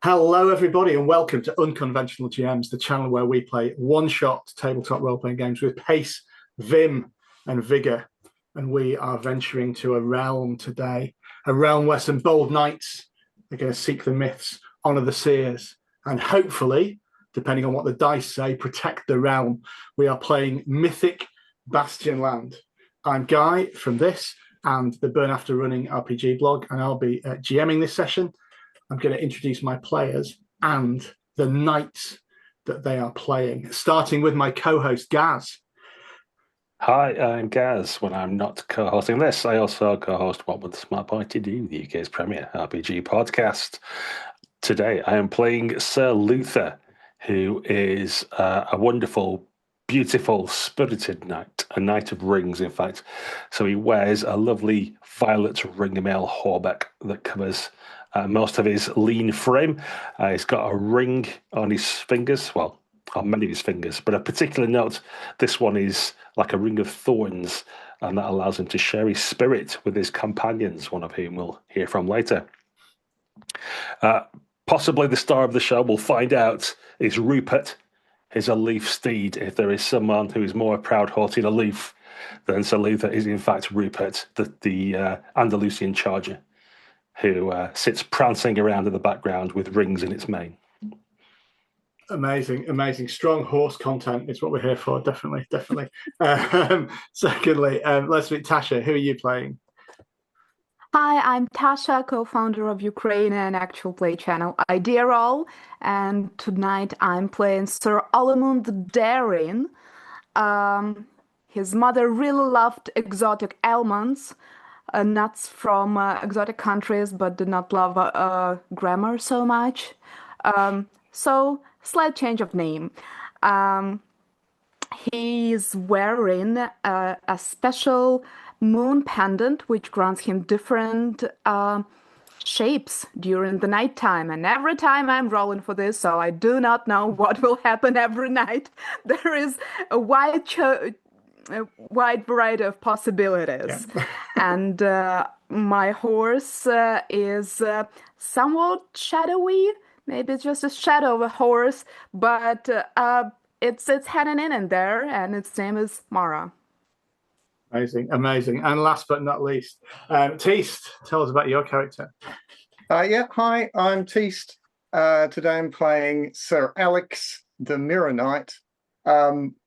Hello, everybody, and welcome to Unconventional GMs, the channel where we play one-shot tabletop role-playing games with pace, vim, and vigour. And we are venturing to a realm today, a realm where some bold knights are going to seek the myths, honour the seers, and hopefully, depending on what the dice say, protect the realm. We are playing Mythic Bastionland. I'm Guy from this and the Burn After Running RPG blog, and I'll be GMing this session. I'm going to introduce my players and the knights that they are playing, starting with my co-host, Gaz. Hi, I'm Gaz. When I'm not co-hosting this, I also co-host What Would the Smart Boy to Do, the UK's premier RPG podcast. Today, I am playing Sir Luther, who is a wonderful, beautiful, spirited knight, a knight of rings, in fact. So he wears a lovely violet ringmail hauberk that covers most of his lean frame. He's got a ring on his fingers, well, on many of his fingers, but a particular note, this one is like a ring of thorns, and that allows him to share his spirit with his companions, one of whom we'll hear from later. Possibly the star of the show, we'll find out, is Rupert, his aloof steed. If there is someone who is more proud, haughty, and aloof than Sir Luther, is in fact Rupert, the Andalusian charger, who sits prancing around in the background with rings in its mane. Amazing, amazing. Strong horse content is what we're here for, definitely. Secondly, let's meet Tasha. Who are you playing? Hi, I'm Tasha, co-founder of Ukrainian actual play channel Idea Roll, and tonight I'm playing Sir Olimund the Daring. His mother really loved exotic almonds, nuts from exotic countries, but did not love grammar so much. So, slight change of name. He's wearing a special moon pendant, which grants him different shapes during the nighttime. And every time I'm rolling for this, so I do not know what will happen every night, there is a wide variety of possibilities. Yeah. And my horse is somewhat shadowy. Maybe it's just a shadow of a horse, but it's hidden in there, and its name is Mara. Amazing. And last but not least, Teast, tell us about your character. Hi, I'm Teast. Today I'm playing Sir Alex, the Mirror Knight.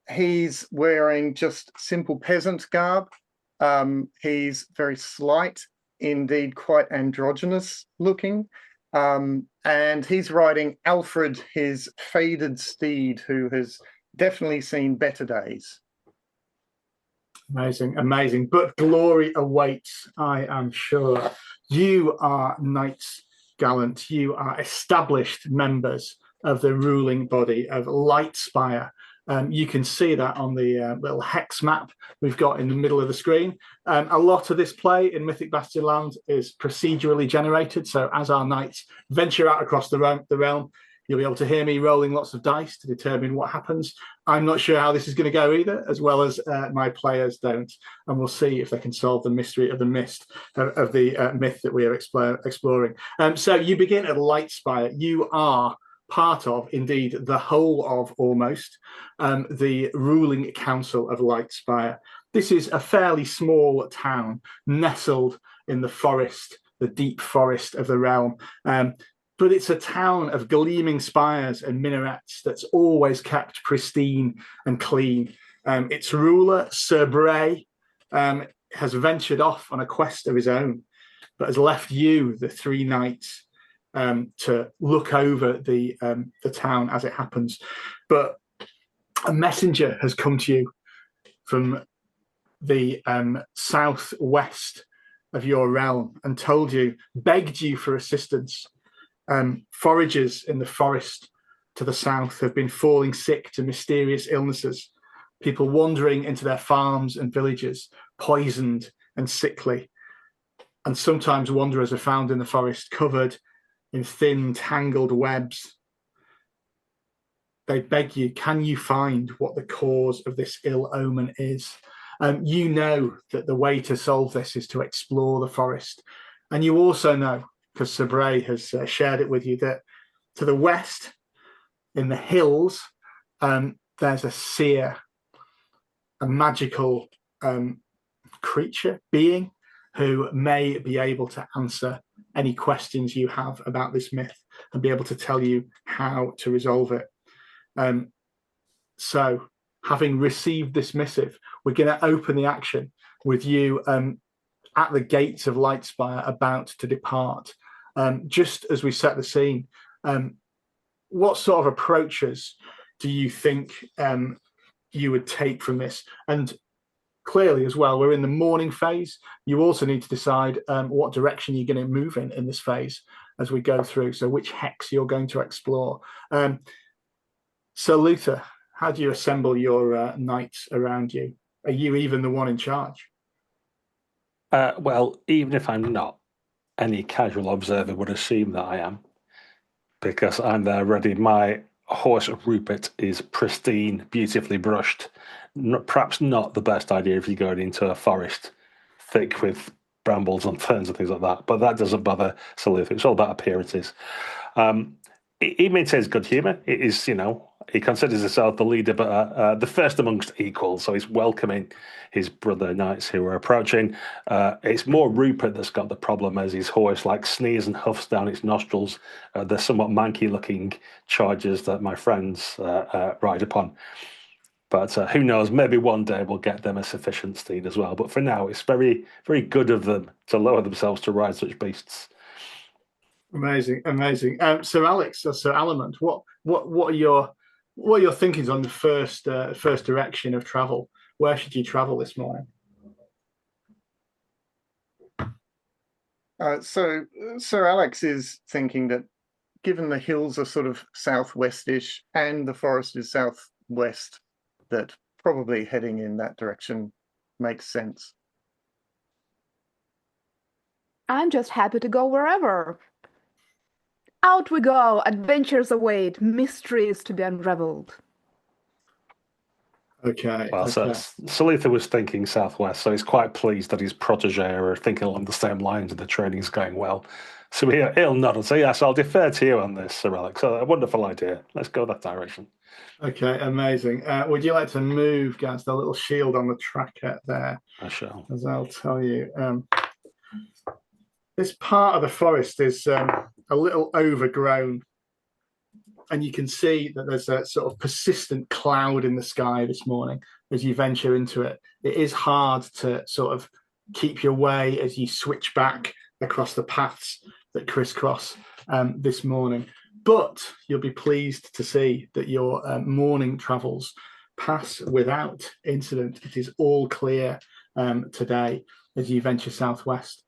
He's wearing just simple peasant garb. He's very slight, indeed quite androgynous looking. And he's riding Alfred, his faded steed, who has definitely seen better days. Amazing. But glory awaits, I am sure. You are knights gallant. You are established members of the ruling body of Lightspire. You can see that on the little hex map we've got in the middle of the screen. A lot of this play in Mythic Bastionland is procedurally generated. So as our knights venture out across the realm, you'll be able to hear me rolling lots of dice to determine what happens. I'm not sure how this is going to go either, as well as my players don't. And we'll see if they can solve the mystery of the myth that we are exploring. So you begin at Lightspire. You are part of, indeed, the whole of almost, the ruling council of Lightspire. This is a fairly small town nestled in the forest, the deep forest of the realm. But it's a town of gleaming spires and minarets that's always kept pristine and clean. Its ruler, Sir Bray, has ventured off on a quest of his own, but has left you, the three knights, to look over the town as it happens. But a messenger has come to you from the southwest of your realm and begged you for assistance. Foragers in the forest to the south have been falling sick to mysterious illnesses. People wandering into their farms and villages, poisoned and sickly. And sometimes wanderers are found in the forest covered in thin, tangled webs. they beg you, can you find what the cause of this ill omen is? You know that the way to solve this is to explore the forest. And you also know, because Sabre has shared it with you, that to the west, in the hills, there's a seer, a magical creature, being, who may be able to answer any questions you have about this myth and be able to tell you how to resolve it. So, having received this missive, we're going to open the action with you at the gates of Lightspire, about to depart. Just as we set the scene, what sort of approaches do you think you would take from this? And clearly, as well, we're in the morning phase. You also need to decide what direction you're going to move in this phase as we go through. So, which hex you're going to explore. So, Luther, how do you assemble your knights around you? Are you even the one in charge? Well, even if I'm not, any casual observer would assume that I am, because I'm there ready. My horse Rupert is pristine, beautifully brushed. Perhaps not the best idea if you're going into a forest thick with brambles and ferns and things like that, but that doesn't bother Salutha. It's all about appearances. He maintains good humour. It is, he considers himself the leader, but the first amongst equals. So he's welcoming his brother knights who are approaching. It's more Rupert that's got the problem, as his horse sneezes and huffs down its nostrils. The somewhat manky-looking chargers that my friends ride upon. But who knows? Maybe one day we'll get them a sufficient steed as well. But for now, it's very, very good of them to lower themselves to ride such beasts. Amazing. So, Alex, so Alamant, what are your thinkings on the first direction of travel? Where should you travel this morning? So Sir Alex is thinking that, given the hills are sort of southwestish and the forest is southwest, that probably heading in that direction makes sense. I'm just happy to go wherever. Out we go, adventures await, mysteries to be unraveled. Okay. Well, so Salutha was thinking southwest, so he's quite pleased that his protege are thinking along the same lines and the training's going well. So he'll nod and say, yes, I'll defer to you on this, Sir Alex. So a wonderful idea. Let's go that direction. Okay, amazing. Would you like to move, Gaz, the little shield on the tracker there? I shall. As I'll tell you. This part of the forest is a little overgrown, and you can see that there's a sort of persistent cloud in the sky this morning as you venture into it. It is hard to sort of keep your way as you switch back across the paths that crisscross this morning. But you'll be pleased to see that your morning travels pass without incident. It is all clear today as you venture southwest.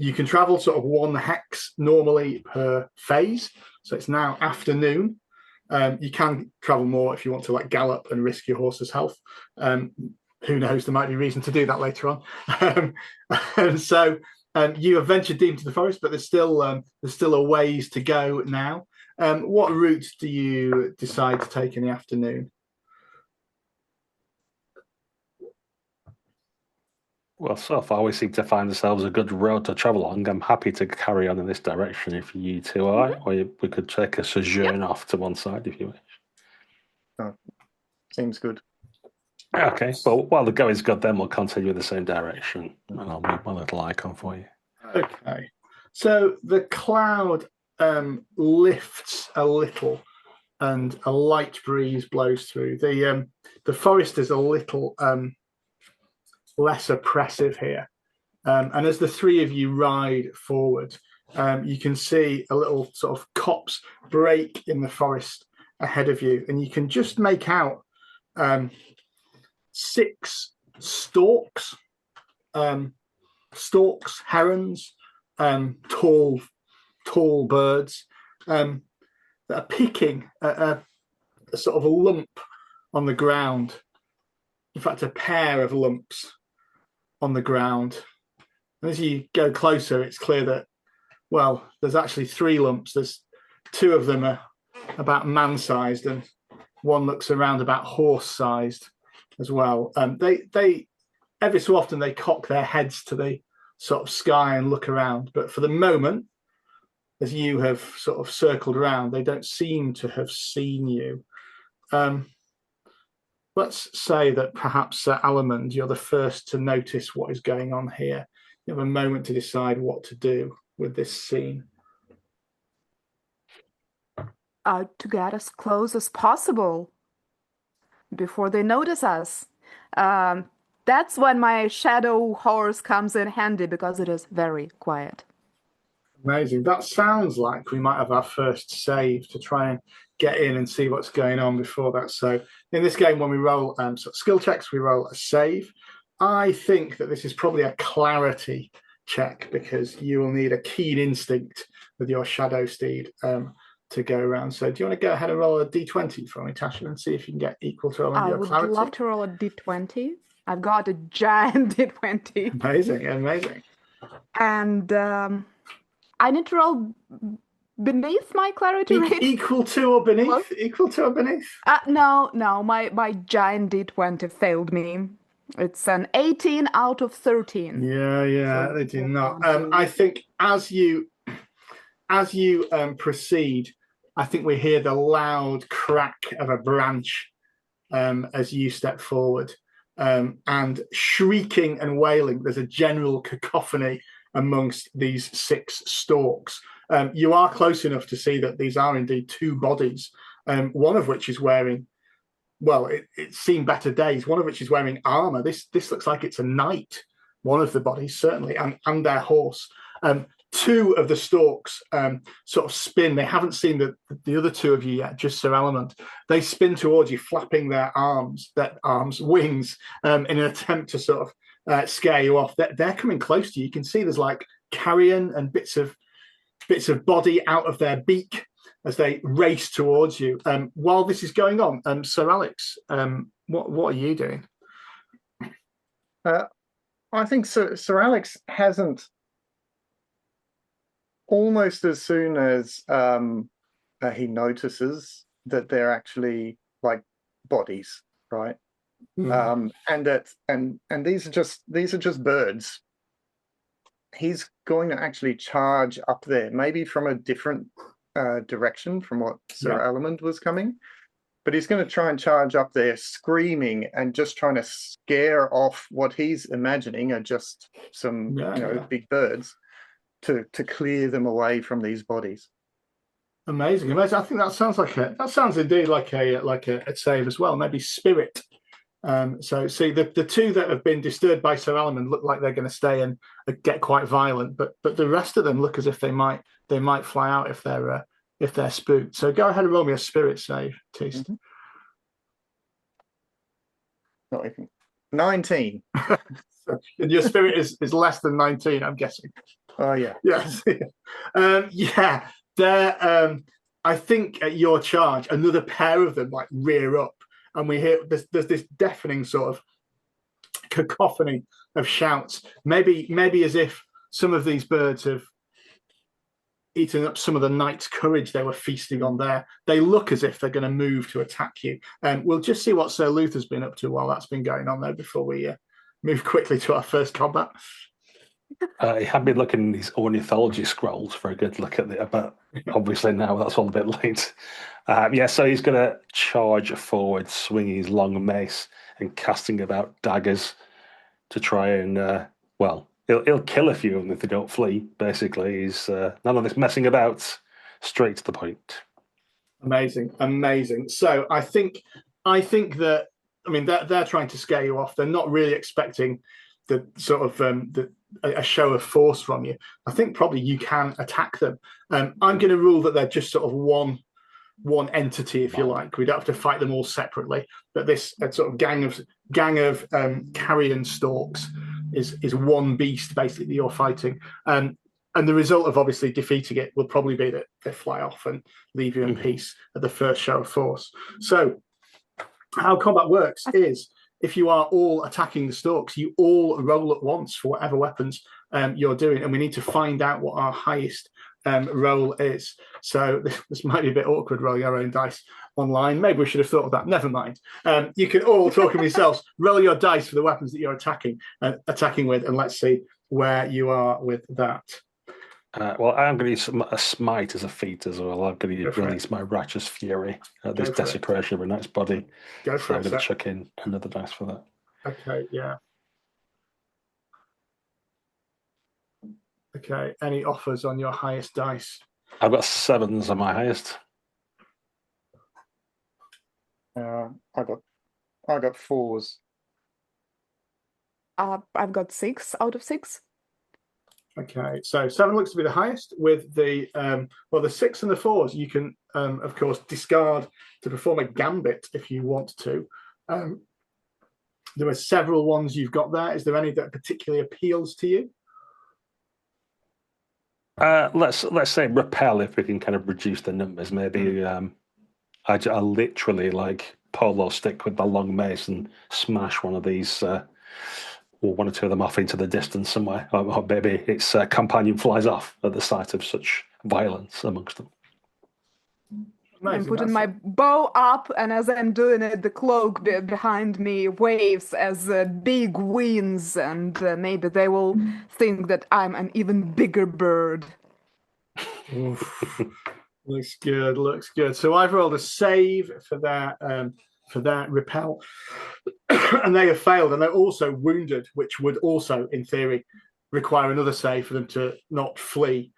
You can travel sort of one hex normally per phase. So it's now afternoon. You can travel more if you want to gallop and risk your horse's health. Who knows? There might be reason to do that later on. And so you have ventured deep into the forest, but there's still a ways to go now. What route do you decide to take in the afternoon? Well, so far we seem to find ourselves a good road to travel along. I'm happy to carry on in this direction if you two are, or we could take a sojourn off to one side if you wish. Oh, seems good. Okay, well, while the going's good, then we'll continue in the same direction, and I'll move my little icon for you. Okay, so the cloud lifts a little, and a light breeze blows through. The forest is a little less oppressive here. And as the three of you ride forward, you can see a little sort of copse break in the forest ahead of you, and you can just make out 6 storks, herons, tall birds that are picking a sort of a lump on the ground. In fact, a pair of lumps on the ground. And as you go closer, it's clear that, well, there's actually 3 lumps. There's 2 of them are about man-sized, and One looks around about horse-sized as well. They every so often they cock their heads to the sort of sky and look around, but for the moment, as you have sort of circled around, they don't seem to have seen you. Let's say that perhaps, Alamand, you're the first to notice what is going on here. You have a moment to decide what to do with this scene. To get as close as possible before they notice us. That's when my shadow horse comes in handy because it is very quiet. Amazing. That sounds like we might have our first save to try and get in and see what's going on before that. So in this game, when we roll sort of skill checks, we roll a save. I think that this is probably a clarity check because you will need a keen instinct with your shadow steed to go around. So do you want to go ahead and roll a d20 for me, Tasha, and see if you can get equal to I your clarity? would love to roll a d20. I've got a giant d20. Amazing. And I need to roll beneath my clarity rate? Equal to or beneath? What? Equal to or beneath? No, my giant d20 failed me. It's an 18 out of 13. Yeah, so they do not. I think as you proceed, I think we hear the loud crack of a branch as you step forward, and shrieking and wailing. There's a general cacophony amongst these 6 stalks. You are close enough to see that these are indeed 2 bodies, one of which is wearing, well, it's seen better days, one of which is wearing armor. This looks like it's a knight, one of the bodies, certainly, and their horse. 2 of the stalks sort of spin. They haven't seen the other 2 of you yet, just Sir Alamand. They spin towards you, flapping their wings, in an attempt to sort of scare you off. They're coming close to you. You can see there's like carrion and bits of body out of their beak as they race towards you. While this is going on, Sir Alex, what are you doing? I think Sir Alex hasn't. Almost as soon as he notices that they're actually like bodies, right? And these are just birds. He's going to actually charge up there, maybe from a different direction from what Sir Alamand was coming, but he's going to try and charge up there, screaming and just trying to scare off what he's imagining are just some big birds. To clear them away from these bodies. Amazing. I think that sounds indeed like a save as well. Maybe spirit. So see the 2 that have been disturbed by Sir Alamand look like they're going to stay and get quite violent, but the rest of them look as if they might fly out if they're spooked. So go ahead and roll me a spirit save, Teast. Mm-hmm. Not even 19. And your spirit is less than 19, I'm guessing. Oh yeah. Yes. They're I think at your charge, another pair of them like rear up, and we hear there's this deafening sort of cacophony of shouts. Maybe as if some of these birds have eaten up some of the knight's courage they were feasting on there. They look as if they're going to move to attack you. And we'll just see what Sir Luther's been up to while that's been going on there before we move quickly to our first combat. He had been looking in his ornithology scrolls for a good look at it, but obviously now that's all a bit late. So he's going to charge forward, swinging his long mace and casting about daggers to try and, he'll kill a few of them if they don't flee, basically. He's none of this messing about, straight to the point. Amazing. So I think that, they're trying to scare you off. They're not really expecting the sort of a show of force from you. I think probably you can attack them. I'm going to rule that they're just sort of one entity, if you like. We don't have to fight them all separately. But this sort of gang of carrion stalks is one beast basically that you're fighting. And the result of obviously defeating it will probably be that they fly off and leave you in peace at the first show of force. So how combat works is, if you are all attacking the stalks, you all roll at once for whatever weapons you're doing, and we need to find out what our highest roll is. So this might be a bit awkward, rolling our own dice online. Maybe we should have thought of that. Never mind. You can all talk of yourselves. Roll your dice for the weapons that you're attacking with, and let's see where you are with that. Well, I'm going to use a smite as a feat as well. I'm going to release my righteous fury at this desecration of a knight's body. Go for it. I'm going to chuck in another dice for that. Okay, yeah. Okay, any offers on your highest dice? I've got 7s on my highest. I got 4s. I've got 6 out of 6. Okay, so 7 looks to be the highest. With the the 6 and the 4s, you can of course discard to perform a gambit if you want to. There are several ones you've got there. Is there any that particularly appeals to you? Let's say repel if we can kind of reduce the numbers. Maybe I literally like polo stick with my long mace and smash one of these. Or one or two of them off into the distance somewhere, or maybe its companion flies off at the sight of such violence amongst them. I'm putting my bow up, and as I'm doing it, the cloak behind me waves as big winds, and maybe they will think that I'm an even bigger bird. Looks good. So I've rolled a save for that repel, and they have failed, and they're also wounded, which would also, in theory, require another save for them to not flee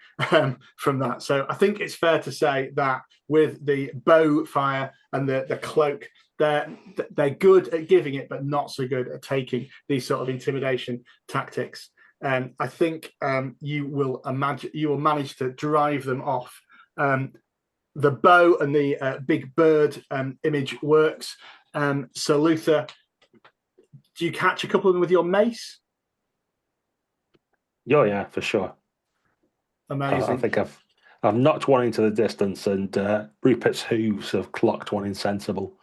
from that. So I think it's fair to say that with the bow fire and the cloak, they're good at giving it, but not so good at taking these sort of intimidation tactics. And I think you will manage to drive them off. The bow and the big bird image works. So Luther, do you catch a couple of them with your mace? Oh yeah, for sure. Amazing. I think I've knocked one into the distance, and Rupert's hooves have clocked one insensible.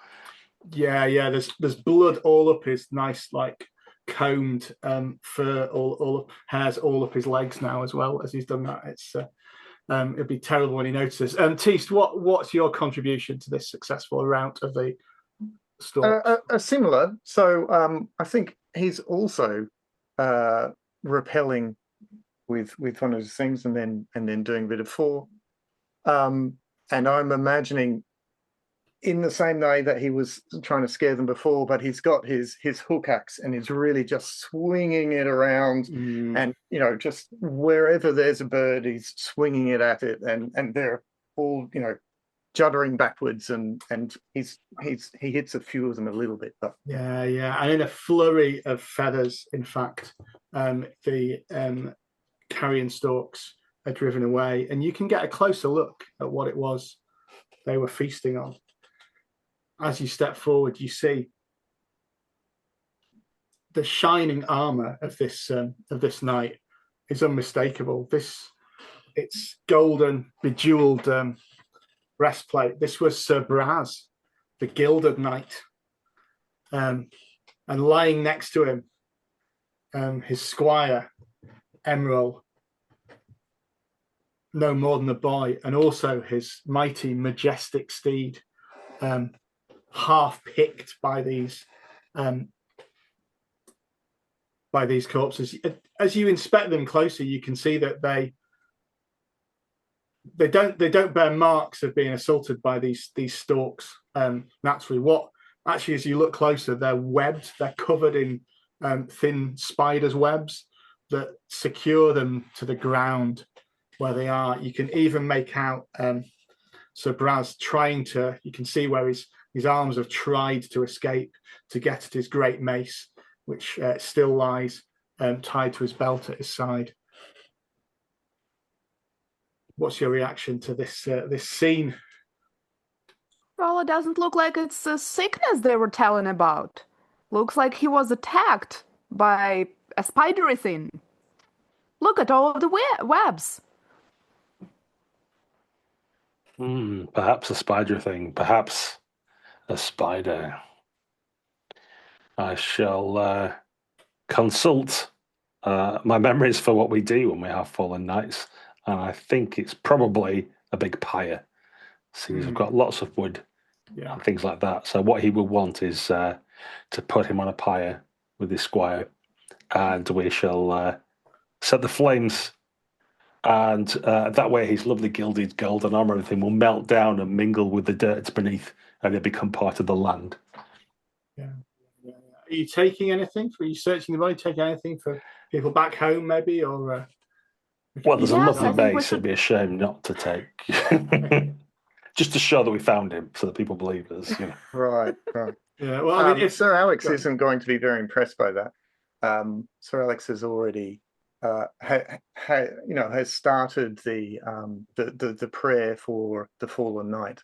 Yeah. There's blood all up his nice, like, combed fur, all hairs all up his legs now as well as he's done that. It's it'd be terrible when he notices. Teast, what's your contribution to this successful rout of the storm? A similar. So I think he's also repelling with one of his things, and then doing a bit of 4. And I'm imagining in the same way that he was trying to scare them before, but he's got his hook axe and he's really just swinging it around, and just wherever there's a bird, he's swinging it at it, and they're all juddering backwards, and he hits a few of them a little bit, but yeah, and in a flurry of feathers, in fact, the carrion stalks are driven away, and you can get a closer look at what it was they were feasting on. As you step forward, you see the shining armor of this knight is unmistakable. It's golden, bejeweled breastplate. This was Sir Braz, the gilded knight, and lying next to him, his squire Emerald, no more than a boy, and also his mighty, majestic steed, half picked by these corpses. As you inspect them closer, you can see that they don't bear marks of being assaulted by these stalks naturally. Actually, as you look closer, they're webbed. They're covered in thin spiders' webs that secure them to the ground where they are. You can even make out Sir Braz you can see where his arms have tried to escape to get at his great mace, which still lies tied to his belt at his side. What's your reaction to this scene? Well, it doesn't look like it's a sickness they were telling about. Looks like he was attacked by a spidery thing. Look at all of the webs. Perhaps a spider thing. Perhaps a spider. I shall consult my memories for what we do when we have fallen knights, and I think it's probably a big pyre. So we've got lots of wood and things like that. So what he will want is to put him on a pyre with his squire, and we shall set the flames. And that way his lovely gilded golden armor and everything will melt down and mingle with the dirt beneath, and they become part of the land. Yeah. Are you taking anything? Are you searching the body? Taking anything for people back home, maybe? Or well, there's a lovely I think we base. It'd be a shame not to take. Just to show that we found him, so that people believe us. Right. Yeah. Well, I mean, if Sir Alex isn't going to be very impressed by that. Sir Alex has already, has started the prayer for the fallen knight,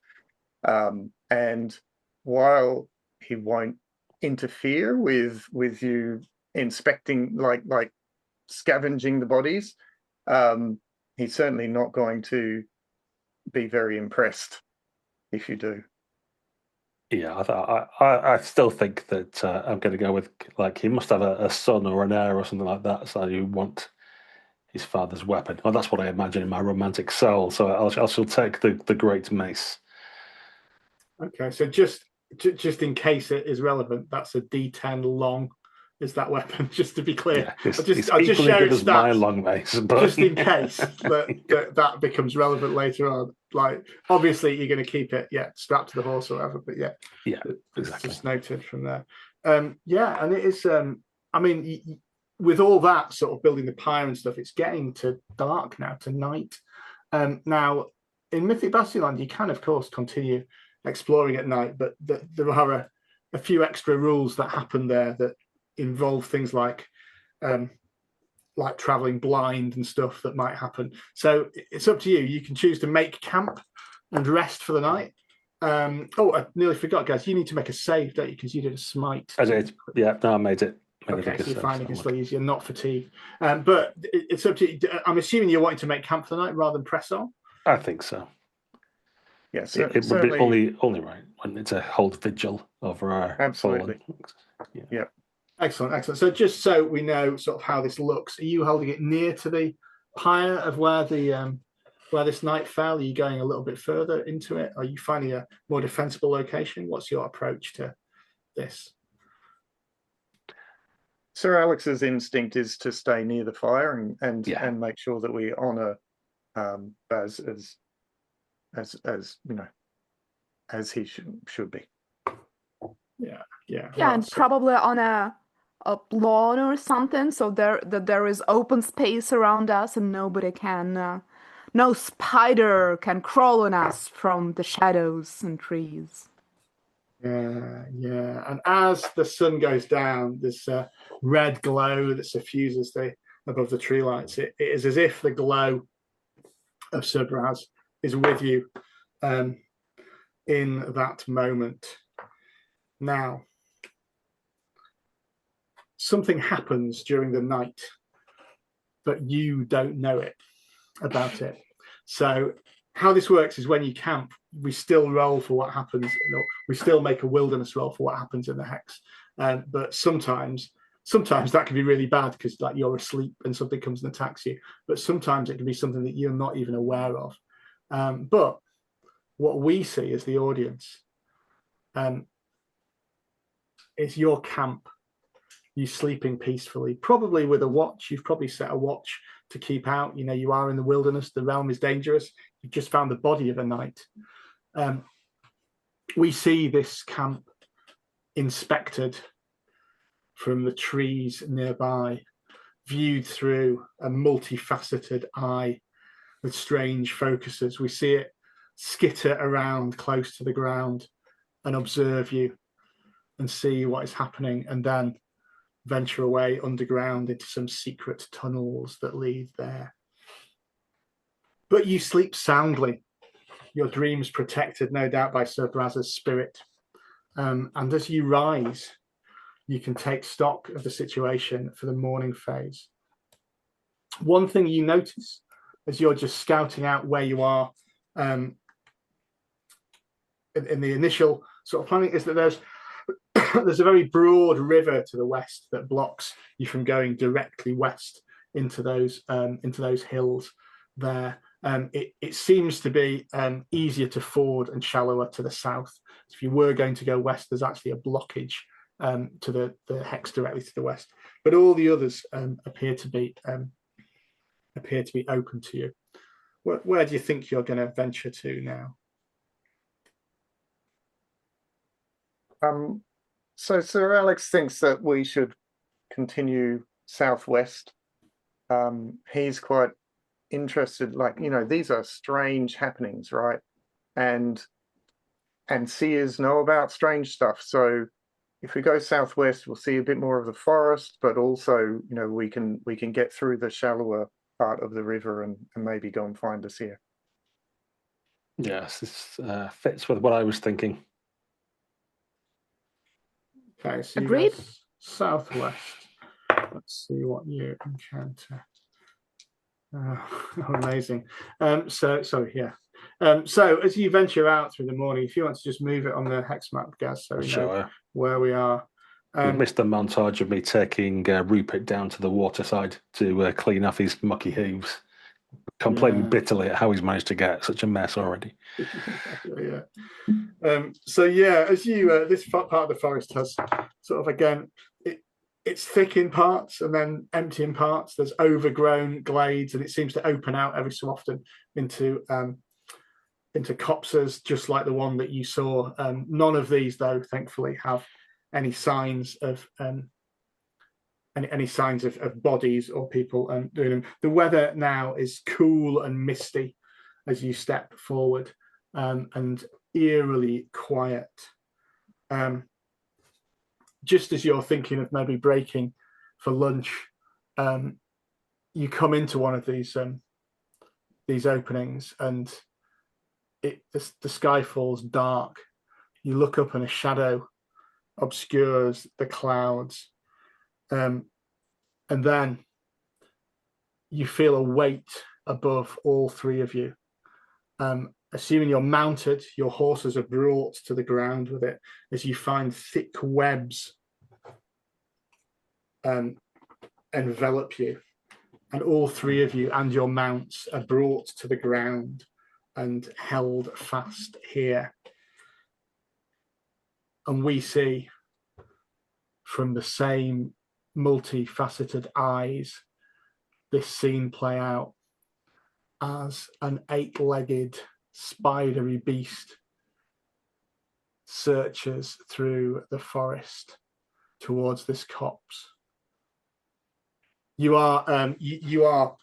and while he won't interfere with you inspecting, like scavenging the bodies, he's certainly not going to be very impressed if you do. Yeah, I still think that I'm going to go with, like, he must have a son or an heir or something like that, so you want his father's weapon. Well, that's what I imagine in my romantic soul, so I shall take the great mace. Okay, so just in case it is relevant, that's a D10 long. Is that weapon? Just to be clear, Yeah, I'll it's just equally share good its as my stats, long mace, but just in case that becomes relevant later on. Like, obviously, you're going to keep it, strapped to the horse or whatever. But yeah, it's exactly. just noted from there. And it is. I mean, with all that sort of building the pyre and stuff, it's getting to dark now, to night. Now, in Mythic Bastionland, you can, of course, continue exploring at night, but there are a few extra rules that happen there that involve things like traveling blind and stuff that might happen. So it's up to you. You can choose to make camp and rest for the night. I nearly forgot, guys. You need to make a save, don't you? Because you did a smite. I did. Yeah, no, I made it. Okay, so you're finding it still easier, not fatigued. But it's up to you. I'm assuming you're wanting to make camp for the night rather than press on. I think so. Yes, it would be only right when it's a hold vigil over our absolutely. Fallen. Yeah. Excellent. So just so we know sort of how this looks, are you holding it near to the pyre of where this night fell? Are you going a little bit further into it? Are you finding a more defensible location? What's your approach to this? Sir Alex's instinct is to stay near the fire and make sure that we honour Baz as he should be. Yeah, and probably on a lawn or something, so there is open space around us, and nobody can, no spider can crawl on us from the shadows and trees. Yeah. And as the sun goes down, this red glow that suffuses above the tree lights, it is as if the glow of Sir Braz is with you in that moment. Now, something happens during the night, but you don't know about it. So how this works is when you camp, we still roll for what happens. We still make a wilderness roll for what happens in the hex. But sometimes that can be really bad because, like, you're asleep and something comes and attacks you. But sometimes it can be something that you're not even aware of. But what we see as the audience is your camp. You sleeping peacefully, probably with a watch. You've probably set a watch to keep out. You are in the wilderness. The realm is dangerous. You've just found the body of a knight. We see this camp inspected from the trees nearby, viewed through a multifaceted eye with strange focuses. We see it skitter around close to the ground and observe you and see what is happening, and then venture away underground into some secret tunnels that lead there. But you sleep soundly, your dreams protected, no doubt, by Sir Braz's spirit. And as you rise, you can take stock of the situation for the morning phase. One thing you notice as you're just scouting out where you are in the initial sort of planning is that there's a very broad river to the west that blocks you from going directly west into those hills. there. It seems to be easier to ford and shallower to the south. If you were going to go west, there's actually a blockage to the hex directly to the west. But all the others appear to be open to you. Where do you think you're going to venture to now? So Sir Alex thinks that we should continue southwest. He's quite interested, like, these are strange happenings, right? And seers know about strange stuff. So if we go southwest, we'll see a bit more of the forest, but also, we can get through the shallower part of the river and maybe go and find a seer. Yes, this fits with what I was thinking. Okay, so you Agreed. go southwest. Let's see what you encounter. Amazing. So as you venture out through the morning, if you want to just move it on the hex map, Gaz, so we know where we are. We missed the montage of me taking Rupert down to the waterside to clean off his mucky hooves, complaining bitterly at how he's managed to get such a mess already. Yeah. As you this part of the forest has sort of, again, it's thick in parts and then empty in parts. There's overgrown glades, and it seems to open out every so often into copses, just like the one that you saw. None of these, though, thankfully, have any signs of bodies or people doing them. The weather now is cool and misty as you step forward, and eerily quiet. Just as you're thinking of maybe breaking for lunch, you come into one of these openings, and the sky falls dark. You look up, and a shadow obscures the clouds, and then you feel a weight above all three of you. Assuming you're mounted, your horses are brought to the ground with it as you find thick webs envelop you. And all three of you and your mounts are brought to the ground and held fast here. And we see from the same multifaceted eyes this scene play out as an 8-legged spidery beast searches through the forest towards this copse. You are,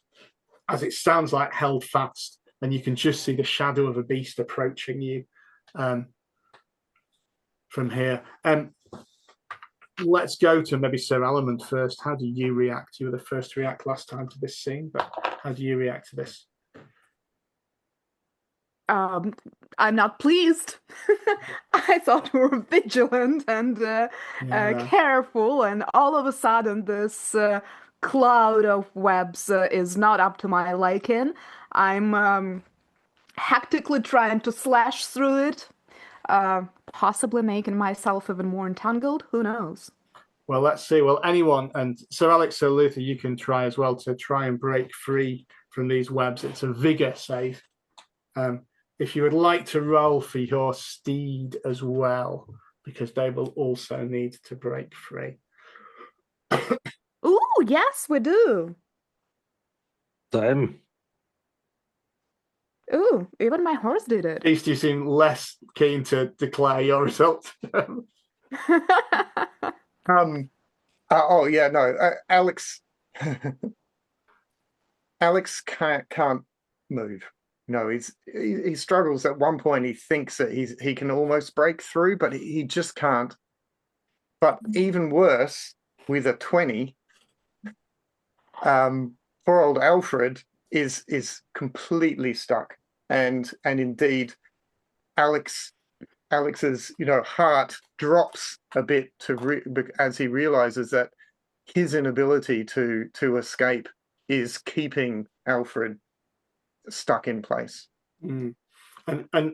as it sounds like, held fast, and you can just see the shadow of a beast approaching you from here. Let's go to maybe Sir Alamond first. How do you react? You were the first to react last time to this scene, but how do you react to this? I'm not pleased. I thought we were vigilant and careful, and all of a sudden this cloud of webs is not up to my liking. I'm hectically trying to slash through it, possibly making myself even more entangled. Who knows? Well, let's see. Well, anyone, and Sir Alex, Sir Luther, you can try as well to try and break free from these webs. It's a vigor save. If you would like to roll for your steed as well, because they will also need to break free. Ooh, yes, we do. Same. Ooh, even my horse did it. At least you seem less keen to declare your result. Alex Alex can't move. No, he struggles. At one point he thinks that he can almost break through, but he just can't. But even worse, with a 20, poor old Alfred is completely stuck. And indeed, Alex's heart drops a bit as he realizes that his inability to escape is keeping Alfred stuck in place. And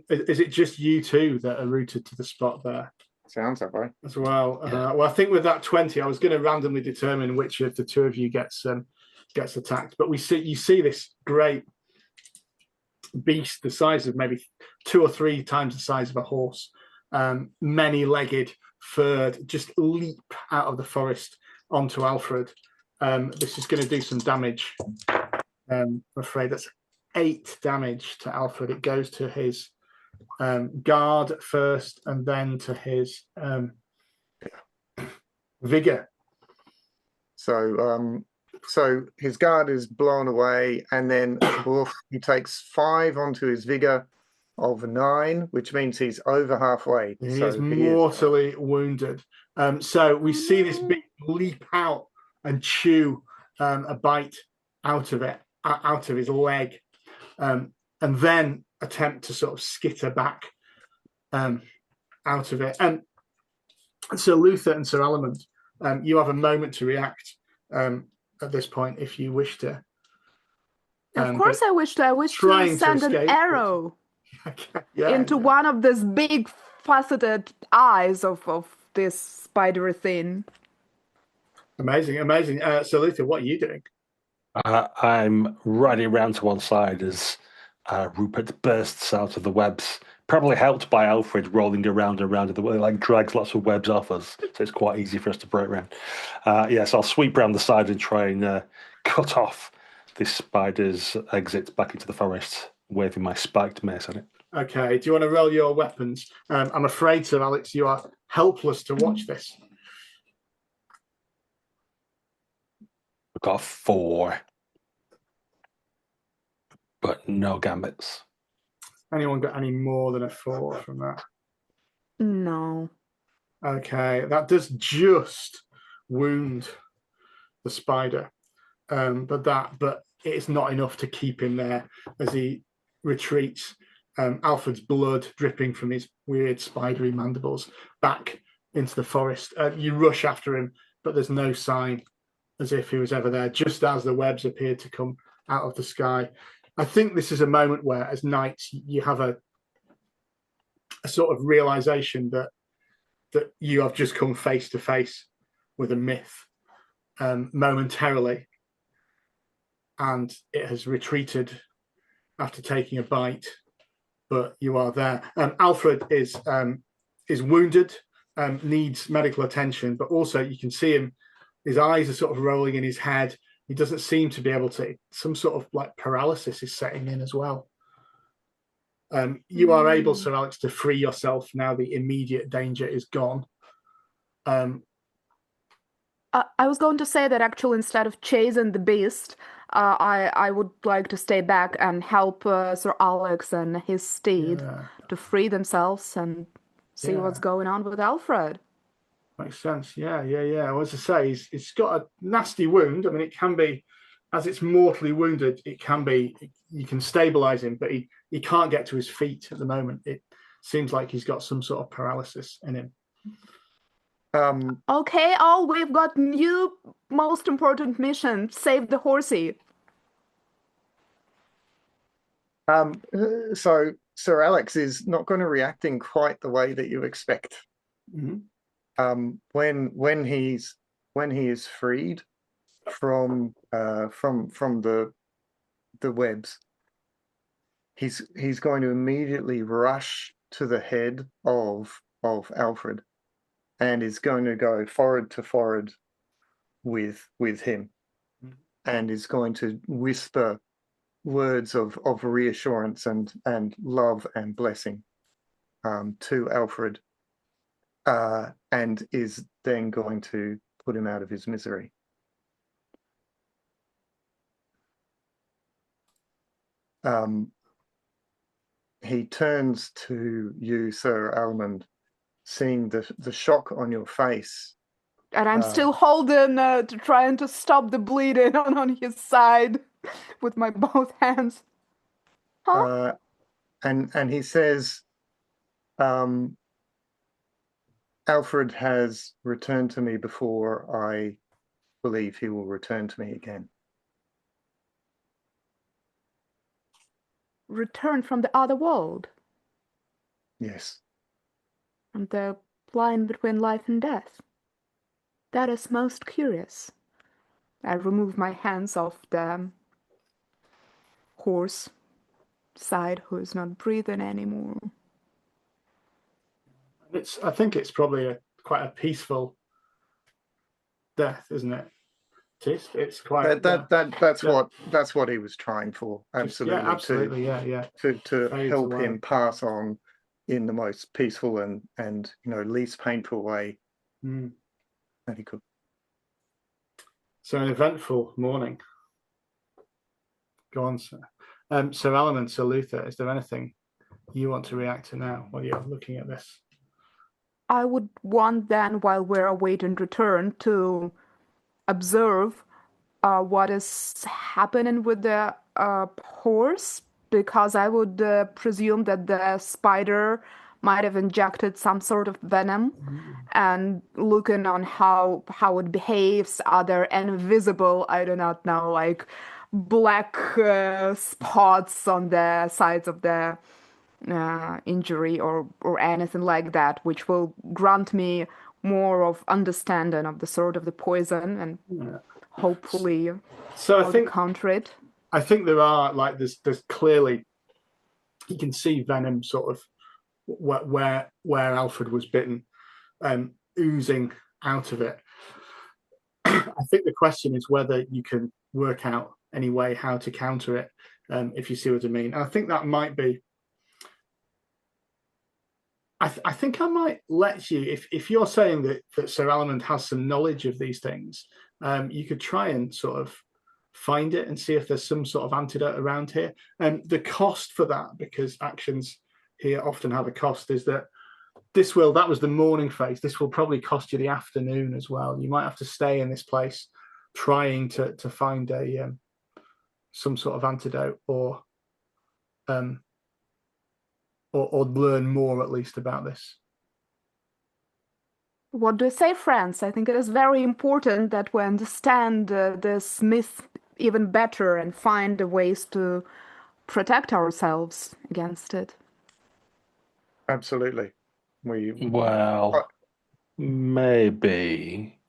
is it just you two that are rooted to the spot there? Sounds that way as well. Yeah. Well, I think with that 20, I was going to randomly determine which of the two of you gets attacked. But you see this great beast the size of maybe 2 or 3 times the size of a horse, many-legged, furred, just leap out of the forest onto Alfred. This is going to do some damage. I'm afraid that's 8 damage to Alfred. It goes to his guard first, and then to his vigor. So his guard is blown away, and then he takes 5 onto his vigor of 9, which means he's over halfway. He is mortally wounded. So we see this beast leap out and chew a bite out of it, out of his leg, and then attempt to sort of skitter back out of it. And Sir Luther and Sir Element, you have a moment to react at this point if you wish to. Of course I wish to. I wish to send an arrow into one of these big faceted eyes of this spidery thing. Amazing. So Luther, what are you doing? I'm riding around to one side as Rupert bursts out of the webs, probably helped by Alfred rolling around the way, like drags lots of webs off us, so it's quite easy for us to break around. Yes, I'll sweep around the side and try and cut off this spider's exit back into the forest, waving my spiked mace at it. Okay, do you want to roll your weapons? I'm afraid, Sir Alex, you are helpless to watch this. I've got 4, but no gambits. Anyone got any more than a 4 from that? No. Okay, that does just wound the spider, but it's not enough to keep him there as he retreats. Alfred's blood dripping from his weird spidery mandibles back into the forest. You rush after him, but there's no sign as if he was ever there, just as the webs appeared to come out of the sky. I think this is a moment where, as knights, you have a sort of realization that you have just come face to face with a myth momentarily, and it has retreated after taking a bite, but you are there. Alfred is wounded, needs medical attention, but also you can see him, his eyes are sort of rolling in his head. He doesn't seem to be able to, some sort of like paralysis is setting in as well. You are able, Sir Alex, to free yourself now the immediate danger is gone. I was going to say that actually instead of chasing the beast, I would like to stay back and help Sir Alex and his steed to free themselves and see what's going on with Alfred. Makes sense. Yeah. Well, as I say, he's got a nasty wound. I mean, it can be, as it's mortally wounded, it can be, you can stabilize him, but he can't get to his feet at the moment. It seems like he's got some sort of paralysis in him. Okay, we've got new most important mission, save the horsey. So Sir Alex is not going to react in quite the way that you expect. Mm-hmm. When he is freed from the webs, he's going to immediately rush to the head of Alfred and is going to go forward to forward with him, and is going to whisper words of reassurance and love and blessing to Alfred. And is then going to put him out of his misery. He turns to you, Sir Almond, seeing the shock on your face. And I'm still holding to trying to stop the bleeding on his side with my both hands. And he says, Alfred has returned to me before. I believe he will return to me again. Return from the other world? Yes. From the line between life and death? That is most curious. I remove my hands off the horse side who's not breathing anymore. I think it's probably quite a peaceful death, isn't it? It's quite that's what he was trying for. Absolutely. Absolutely, yeah. To Fades help away. him pass on in the most peaceful and least painful way that he could. So an eventful morning. Go on, sir. Sir Alan and Sir Luther, is there anything you want to react to now while you're looking at this? I would want then, while we're awaiting return, to observe what is happening with the horse, because I would presume that the spider might have injected some sort of venom, and looking on how it behaves. Are there any visible, I do not know, like black spots on the sides of the injury or anything like that, which will grant me more of understanding of the sort of the poison and hopefully I think counter it. I think there are there's clearly, you can see venom sort of where Alfred was bitten, oozing out of it. I think the question is whether you can work out any way how to counter it, if you see what I mean. And I think that might be. I think I might let you, if you're saying that Sir Alan has some knowledge of these things, you could try and sort of find it and see if there's some sort of antidote around here. The cost for that, because actions here often have a cost, is that that was the morning phase. This will probably cost you the afternoon as well. You might have to stay in this place trying to find some sort of antidote or learn more at least about this. What do you say, friends? I think it is very important that we understand this myth even better and find ways to protect ourselves against it. Absolutely. Maybe.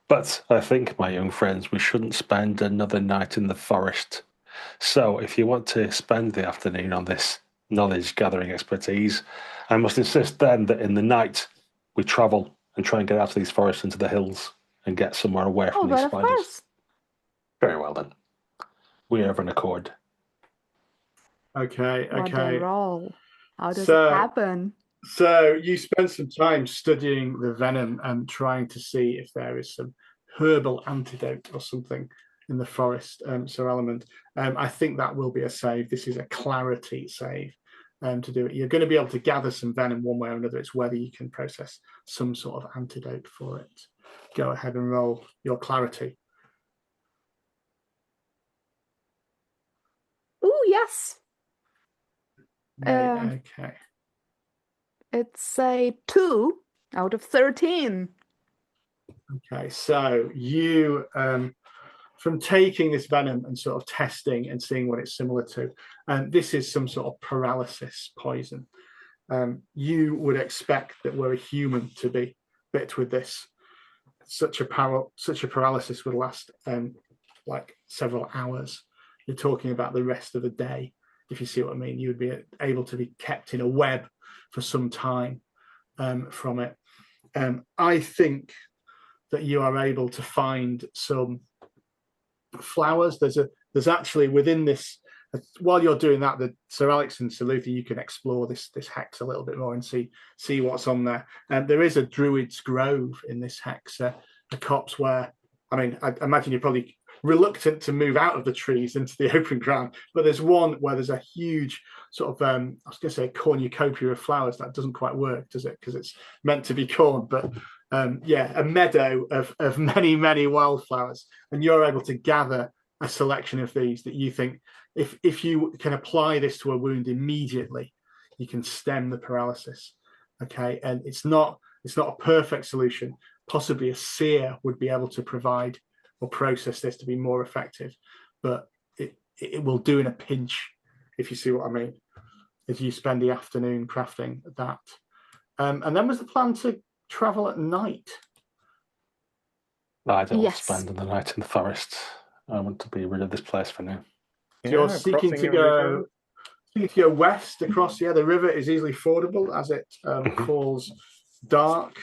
But I think, my young friends, we shouldn't spend another night in the forest. So if you want to spend the afternoon on this knowledge-gathering expertise, I must insist then that in the night we travel and try and get out of these forests into the hills and get somewhere away from these spiders. Of course. Very well then. We have an accord. Okay. What a roll. How does it happen? So you spend some time studying the venom and trying to see if there is some herbal antidote or something in the forest, Sir Element. I think that will be a save. This is a clarity save to do it. You're going to be able to gather some venom one way or another. It's whether you can process some sort of antidote for it. Go ahead and roll your clarity. Oh, yes. Okay. It's a 2 out of 13. Okay, so you, from taking this venom and sort of testing and seeing what it's similar to, and this is some sort of paralysis poison. You would expect that were a human to be bit with this, such a paralysis would last like several hours. You're talking about the rest of the day, if you see what I mean. You would be able to be kept in a web for some time from it. I think that you are able to find some flowers. There's actually within this, while you're doing that, the Sir Alex and Sir Luther, you can explore this hex a little bit more and see what's on there. There is a druid's grove in this hex, a copse where, I mean, I imagine you're probably reluctant to move out of the trees into the open ground, but there's one where there's a huge sort of I was going to say cornucopia of flowers. That doesn't quite work, does it? Because it's meant to be corn, but a meadow of many wildflowers, and you're able to gather a selection of these that you think, if you can apply this to a wound immediately, you can stem the paralysis. Okay, and it's not a perfect solution. Possibly a seer would be able to provide or process this to be more effective, but it will do in a pinch, if you see what I mean, if you spend the afternoon crafting that. And then was the plan to travel at night? I don't want to spend the night in the forest. I want to be rid of this place for now. So you're seeking to go If you go west across, the river is easily fordable as it falls dark.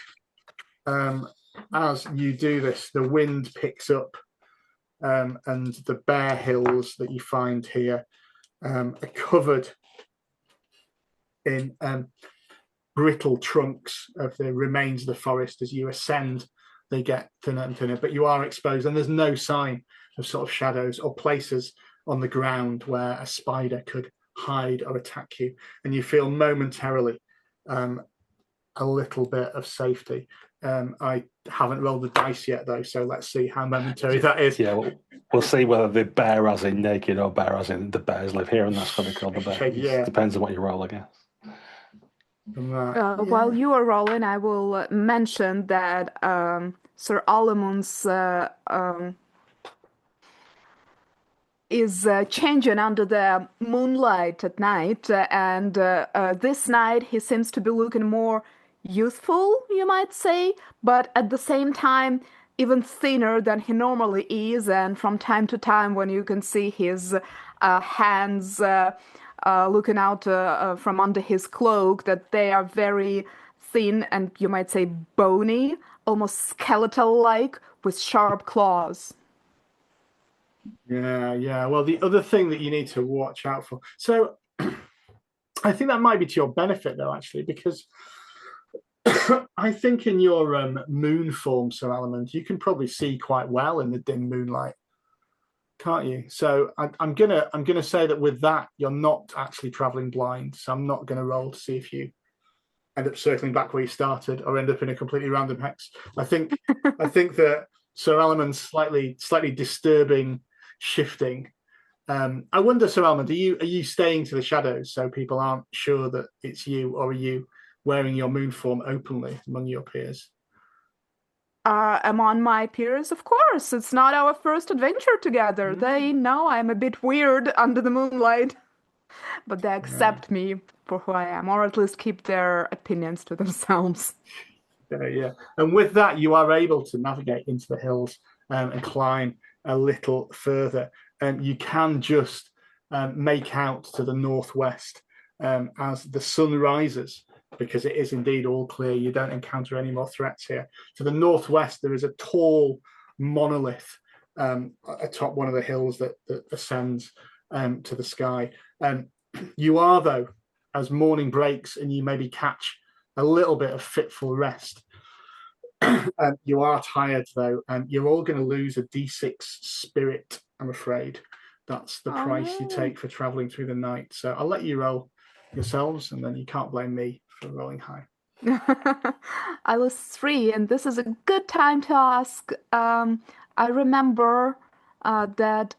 As you do this, the wind picks up, and the bare hills that you find here are covered in brittle trunks of the remains of the forest. As you ascend, they get thinner and thinner, but you are exposed, and there's no sign of sort of shadows or places on the ground where a spider could hide or attack you, and you feel momentarily a little bit of safety. I haven't rolled the dice yet, though, so let's see how momentary that is. Yeah, we'll see whether the bear as in naked or bear as in the bears live here, and that's what they call the bears. Yeah. Depends on what you roll, I guess. While you are rolling, I will mention that Sir Alamon's is changing under the moonlight at night, and this night he seems to be looking more youthful, you might say, but at the same time even thinner than he normally is, and from time to time when you can see his hands looking out from under his cloak, that they are very thin and you might say bony, almost skeletal-like, with sharp claws. Yeah. Well, the other thing that you need to watch out for. So I think that might be to your benefit, though, actually, because I think in your moon form, Sir Alamond, you can probably see quite well in the dim moonlight, can't you? So I'm gonna say that with that, you're not actually traveling blind. So I'm not gonna roll to see if you end up circling back where you started or end up in a completely random hex. I think that Sir Alamond's slightly disturbing shifting. I wonder, Sir Almond, are you staying to the shadows so people aren't sure that it's you, or are you wearing your moon form openly among your peers? Among my peers, of course. It's not our first adventure together. They know I'm a bit weird under the moonlight, but they accept me for who I am, or at least keep their opinions to themselves. Yeah. And with that, you are able to navigate into the hills and climb a little further. You can just make out to the northwest as the sun rises, because it is indeed all clear. You don't encounter any more threats here. To the northwest, there is a tall monolith atop one of the hills that ascends to the sky. You are, though, as morning breaks and you maybe catch a little bit of fitful rest, you are tired, though, and you're all going to lose a d6 spirit, I'm afraid. That's the price you take for traveling through the night. So I'll let you roll yourselves, and then you can't blame me for rolling high. I was 3, and this is a good time to ask. I remember that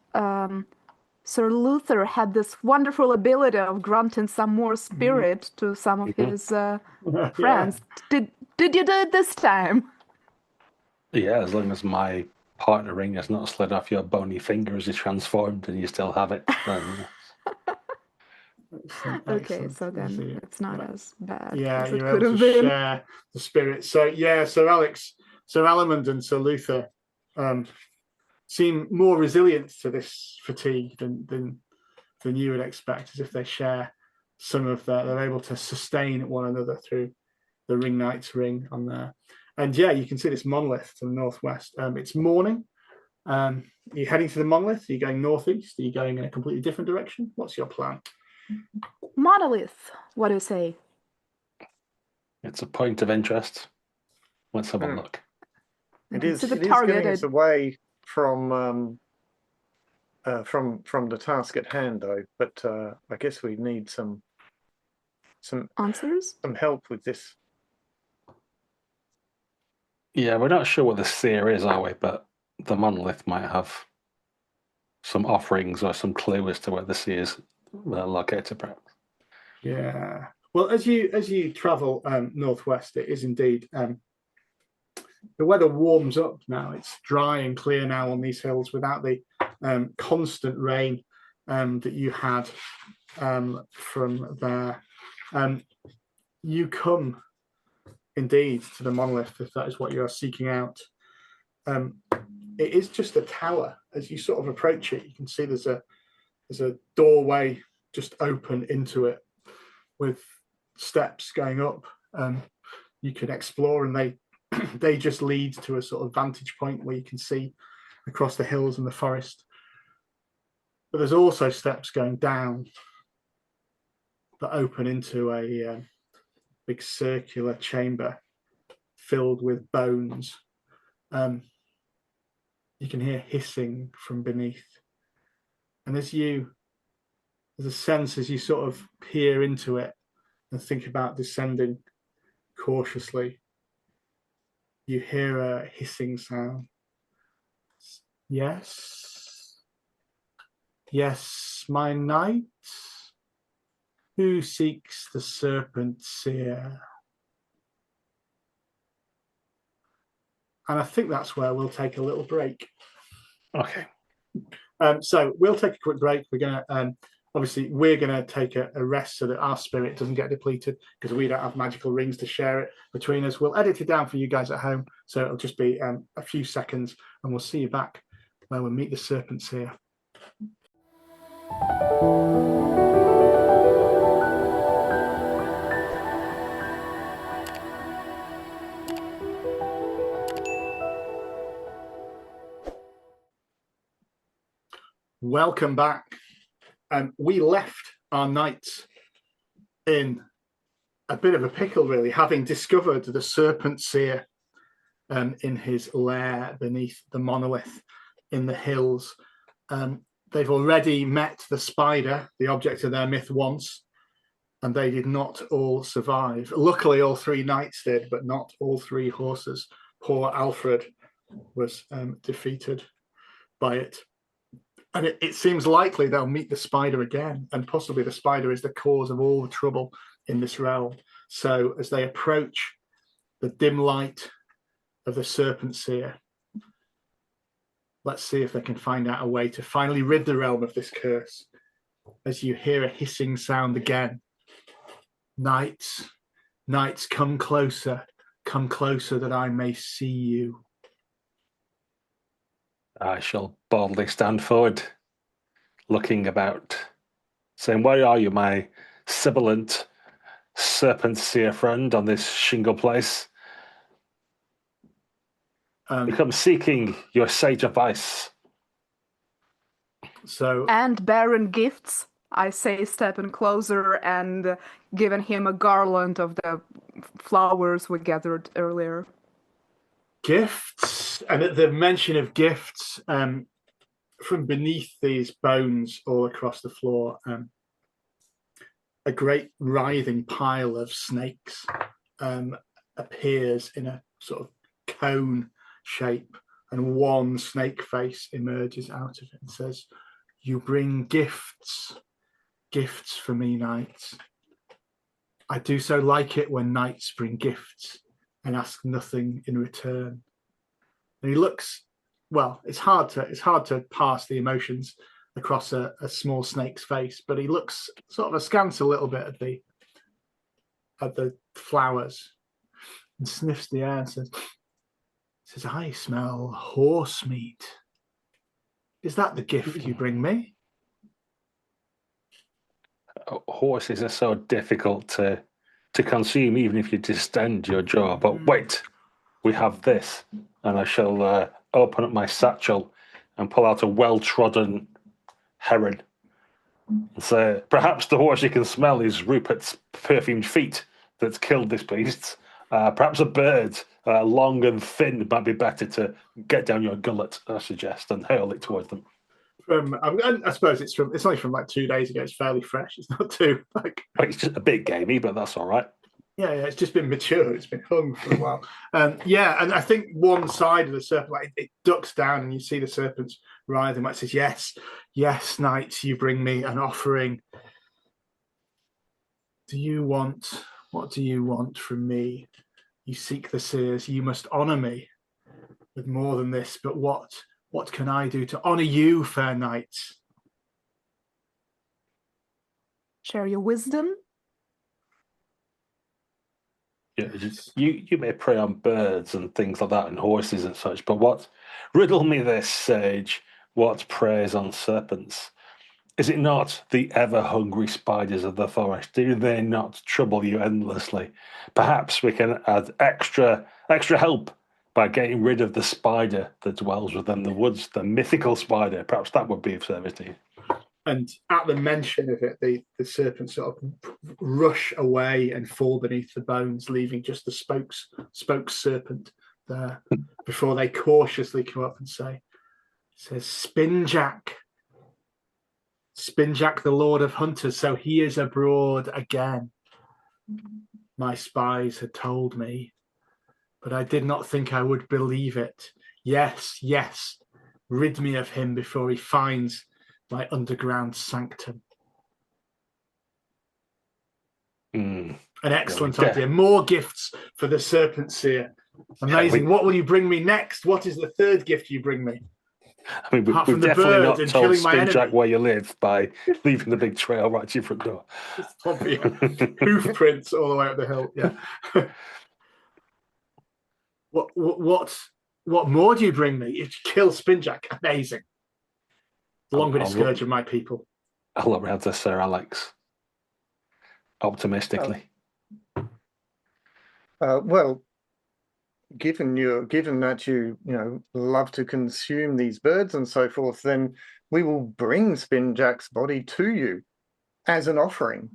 Sir Luther had this wonderful ability of granting some more spirit to some of his friends. Did you do it this time? Yeah, as long as my partner ring has not slid off your bony finger as you transformed and you still have it, then... Okay, so then it's not as bad. Yeah, as it you're could able have to been. share the spirit. So yeah, Sir Alamond and Sir Luther seem more resilient to this fatigue than you would expect, as if they share some of that. They're able to sustain one another through the Ring Knight's ring on there. And yeah, you can see this monolith to the northwest. It's morning. Are you heading to the monolith? Are you going northeast? Are you going in a completely different direction? What's your plan? Monolith, what do you say? It's a point of interest. Let's have a look. It is getting us away from the task at hand, though. But I guess we need some answers, some help with this. Yeah, we're not sure what the seer is, are we? But the monolith might have some offerings or some clue as to where the seer's located, perhaps. Yeah. Well, as you travel northwest, it is indeed the weather warms up now. It's dry and clear now on these hills without the constant rain that you had from there. You come indeed to the monolith, if that is what you are seeking out. It is just a tower. As you sort of approach it, you can see there's a doorway just open into it with steps going up. You can explore, and they just lead to a sort of vantage point where you can see across the hills and the forest. But there's also steps going down that open into a big circular chamber filled with bones. You can hear hissing from beneath. And there's a sense as you sort of peer into it and think about descending cautiously, you hear a hissing sound. Yes, my knight. Who seeks the serpent-seer? And I think that's where we'll take a little break. Okay. So we'll take a quick break. We're gonna we're gonna take a rest so that our spirit doesn't get depleted, because we don't have magical rings to share it between us. We'll edit it down for you guys at home, so it'll just be a few seconds, and we'll see you back where we'll meet the serpent-seer. Welcome back. We left our knights in a bit of a pickle, really, having discovered the serpent-seer in his lair beneath the monolith in the hills. They've already met the spider, the object of their myth, once, and they did not all survive. Luckily, all three knights did, but not all three horses. Poor Alfred was defeated by it. And it seems likely they'll meet the spider again, and possibly the spider is the cause of all the trouble in this realm. So as they approach the dim light of the serpent-seer, let's see if they can find out a way to finally rid the realm of this curse. As you hear a hissing sound again. Knights, come closer that I may see you. I shall boldly stand forward, looking about, saying, "Where are you, my sibilant serpent-seer friend on this shingle place? We come seeking your sage advice." And bearing gifts, I say, stepping closer and giving him a garland of the flowers we gathered earlier. Gifts, and at the mention of gifts, from beneath these bones all across the floor, a great writhing pile of snakes appears in a sort of cone shape, and one snake face emerges out of it and says, "You bring gifts for me, knights. I do so like it when knights bring gifts and ask nothing in return." And he looks, well, it's hard to pass the emotions across a small snake's face, but he looks sort of askance a little bit at the flowers and sniffs the air and says, "I smell horse meat. Is that the gift you bring me?" Horses are so difficult to consume, even if you distend your jaw. But wait, we have this. And I shall open up my satchel and pull out a well-trodden heron. And say, perhaps the horse you can smell is Rupert's perfumed feet that's killed this beast. Perhaps a bird, long and thin, might be better to get down your gullet, I suggest, and hurl it towards them. I suppose it's only from like 2 days ago. It's fairly fresh. It's not too like. It's just a bit gamey, but that's all right. Yeah, it's just been mature. It's been hung for a while. And I think one side of the serpent, like, it ducks down, and you see the serpents writhing. It says, "Yes, knights, you bring me an offering. What do you want from me? You seek the seers. You must honor me with more than this. But what can I do to honor you, fair knights?" Share your wisdom. Yeah, you may prey on birds and things like that, and horses and such, but riddle me this, sage, what preys on serpents? Is it not the ever-hungry spiders of the forest? Do they not trouble you endlessly? Perhaps we can add extra help by getting rid of the spider that dwells within the woods, the mythical spider. Perhaps that would be of service to you. And at the mention of it, the serpents sort of rush away and fall beneath the bones, leaving just the spokes serpent there before they cautiously come up and says, Spinjack, the Lord of Hunters, so he is abroad again. My spies had told me, but I did not think I would believe it. Yes, rid me of him before he finds my underground sanctum. An excellent idea. More gifts for the serpent-seer. Amazing. What will you bring me next? What is the third gift you bring me? I mean, we've definitely not told Spinjack where you live by leaving the big trail right to your front door. It's obvious. Hoof prints all the way up the hill. Yeah. What more do you bring me? If you kill Spinjack, amazing. Long-winded scourge of my people. I'll look around to Sir Alex optimistically. Well, given that you love to consume these birds and so forth, then we will bring Spinjack's body to you as an offering.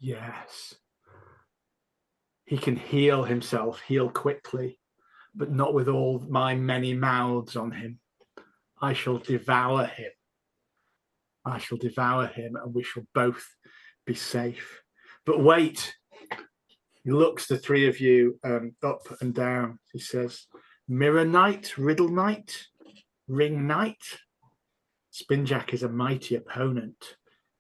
Yes. He can heal himself, heal quickly, but not with all my many mouths on him. I shall devour him. And we shall both be safe. But wait. He looks the three of you up and down. He says, Mirror Knight, Riddle Knight, Ring Knight. Spinjack is a mighty opponent,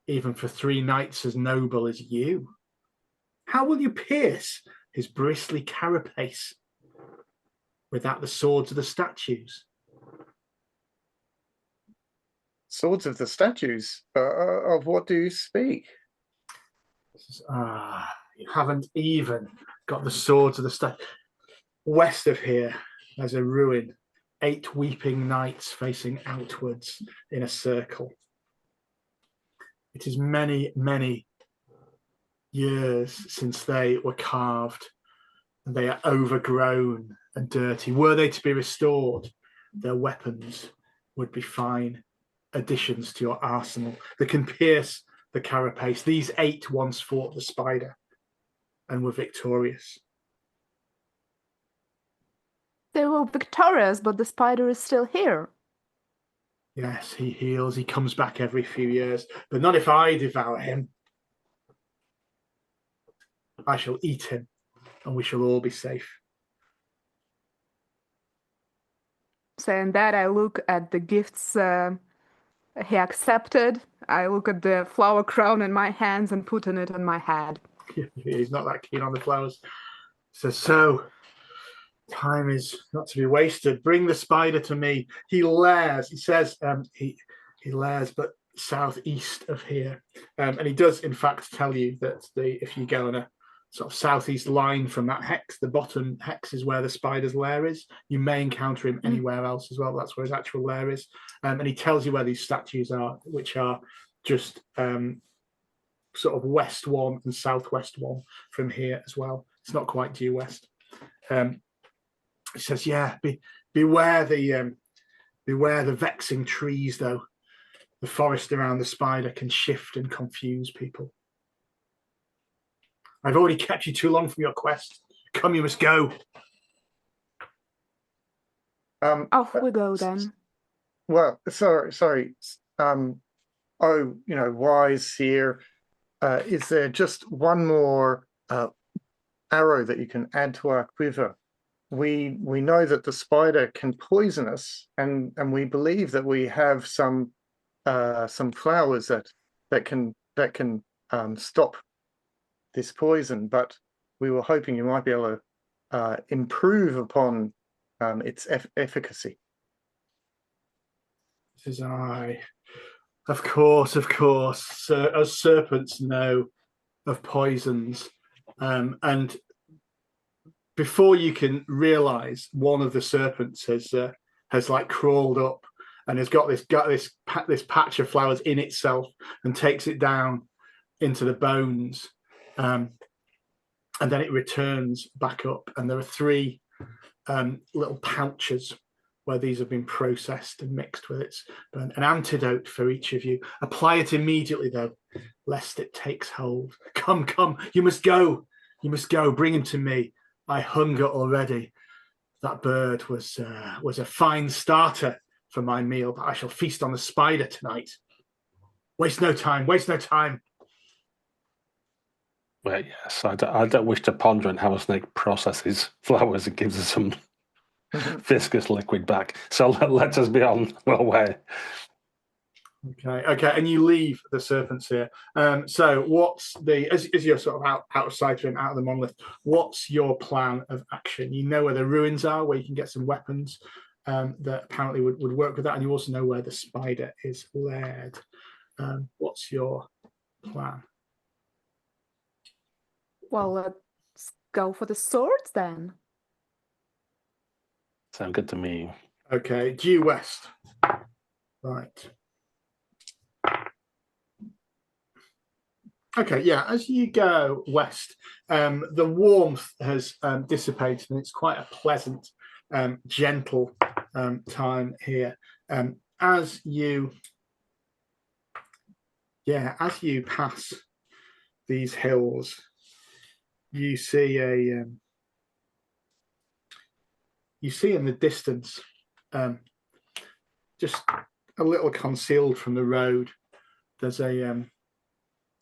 even for three knights as noble as you. How will you pierce his bristly carapace without the swords of the statues? Swords of the statues? Of what do you speak? You haven't even got the swords of the statues. West of here, there's a ruin. 8 weeping knights facing outwards in a circle. It is many, many years since they were carved, and they are overgrown and dirty. Were they to be restored, their weapons would be fine additions to your arsenal that can pierce the carapace. These 8 once fought the spider and were victorious. They were victorious, but the spider is still here. Yes, he heals. He comes back every few years, but not if I devour him. I shall eat him, and we shall all be safe. Saying that, I look at the gifts he accepted. I look at the flower crown in my hands and putting it on my head. He's not that keen on the flowers. So time is not to be wasted. Bring the spider to me. He lairs. He says he lairs, but southeast of here. And he does, in fact, tell you that if you go on a sort of southeast line from that hex, the bottom hex is where the spider's lair is. You may encounter him anywhere else as well. That's where his actual lair is. And he tells you where these statues are, which are just sort of west one and southwest one from here as well. It's not quite due west. He says, "Yeah, beware the vexing trees, though. The forest around the spider can shift and confuse people. I've already kept you too long from your quest. Come, you must go." Off we go then. Well, sorry. Wise seer, is there just one more arrow that you can add to our quiver? We know that the spider can poison us, and we believe that we have some flowers that can stop this poison, but we were hoping you might be able to improve upon its efficacy. Says I. Of course. As serpents know of poisons, and before you can realize, one of the serpents has like crawled up and has got this patch of flowers in itself, and takes it down into the bones, and then it returns back up. And there are 3 little pouches where these have been processed and mixed with it. An antidote for each of you. Apply it immediately, though, lest it takes hold. Come, you must go. You must go. Bring him to me. I hunger already. That bird was a fine starter for my meal, but I shall feast on the spider tonight. Waste no time. Waste no time. Well, yes, I don't wish to ponder on how a snake processes flowers and gives us some viscous liquid back. So let us be on our way. Okay, and you leave the serpent-seer. So what's as you're sort of out of sight of him, out of the monolith, what's your plan of action? You know where the ruins are, where you can get some weapons that apparently would work with that, and you also know where the spider is laired. What's your plan? Well, let's go for the swords then. Sound good to me. Okay, due west. Right. Okay, yeah, as you go west, the warmth has dissipated, and it's quite a pleasant, gentle time here. As you pass these hills, you see in the distance, just a little concealed from the road, there's a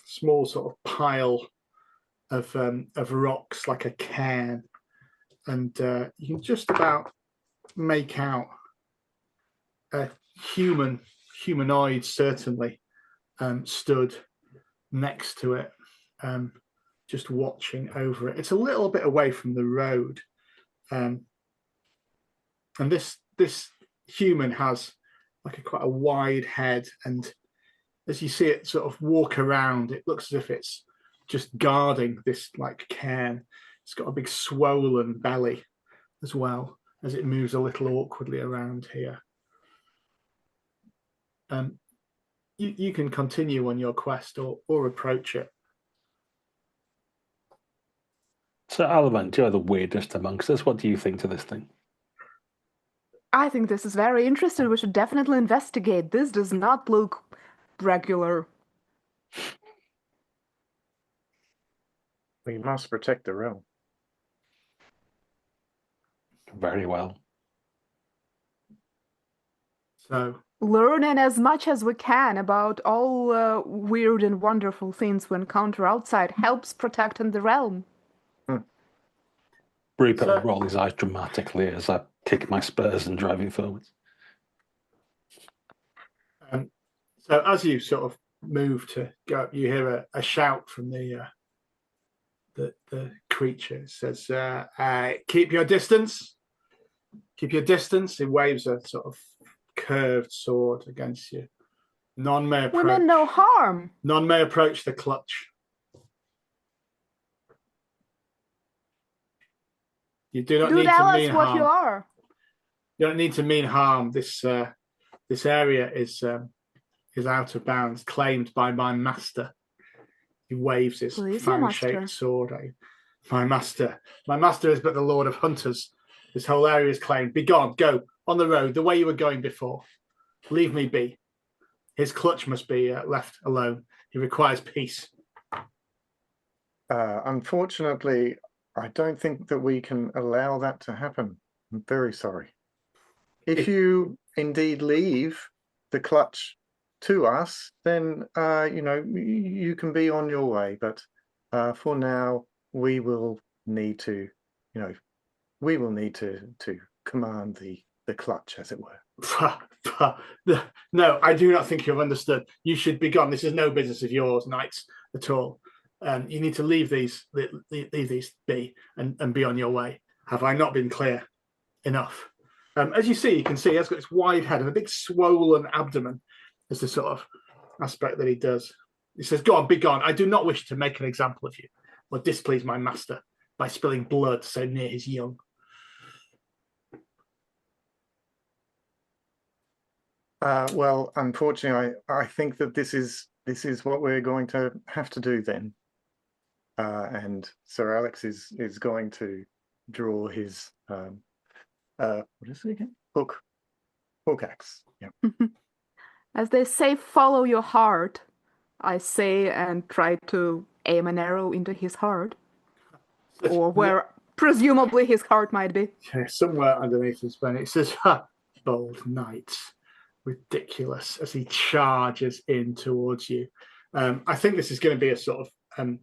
small sort of pile of rocks, like a cairn, and you can just about make out a humanoid, certainly, stood next to it, just watching over it. It's a little bit away from the road, and this human has like quite a wide head, and as you see it sort of walk around, it looks as if it's just guarding this like cairn. It's got a big swollen belly as well, as it moves a little awkwardly around here. You can continue on your quest or approach it. So, Alamant, you're the weirdest amongst us. What do you think to this thing? I think this is very interesting. We should definitely investigate. This does not look regular. We must protect the realm. Very well. So, Learning as much as we can about all weird and wonderful things we encounter outside helps protecting the realm. Rupert will roll his eyes dramatically as I kick my spurs and driving forwards. So as you sort of move to go up, you hear a shout from the creature. It says, keep your distance. Keep your distance. It waves a sort of curved sword against you. None may approach. We meant no harm. None may approach the clutch. You do not need to mean what harm. you are. You don't need to mean harm. This area is out of bounds, claimed by my master. He waves his fan-shaped sword at you. My master is but the lord of hunters. This whole area is claimed. Begone, go on the road the way you were going before. Leave me be. His clutch must be left alone. He requires peace. Unfortunately, I don't think that we can allow that to happen. I'm very sorry. If you indeed leave the clutch to us, then you can be on your way. But for now, we will need to, command the clutch, as it were. No, I do not think you've understood. You should be gone. This is no business of yours, knights, at all. You need to leave these be and be on your way. Have I not been clear enough? As you can see, he has got this wide head and a big swollen abdomen. Is the sort of aspect that he does. He says, "Go on, be gone. I do not wish to make an example of you or displease my master by spilling blood so near his young." Well, unfortunately, I think that this is what we're going to have to do then. And Sir Alex is going to draw his what is it again? Hook axe. Yeah. As they say, follow your heart, I say, and try to aim an arrow into his heart. Or where presumably his heart might be. Somewhere underneath his brain, it says, "Ha, bold knights." Ridiculous as he charges in towards you. I think this is going to be a sort of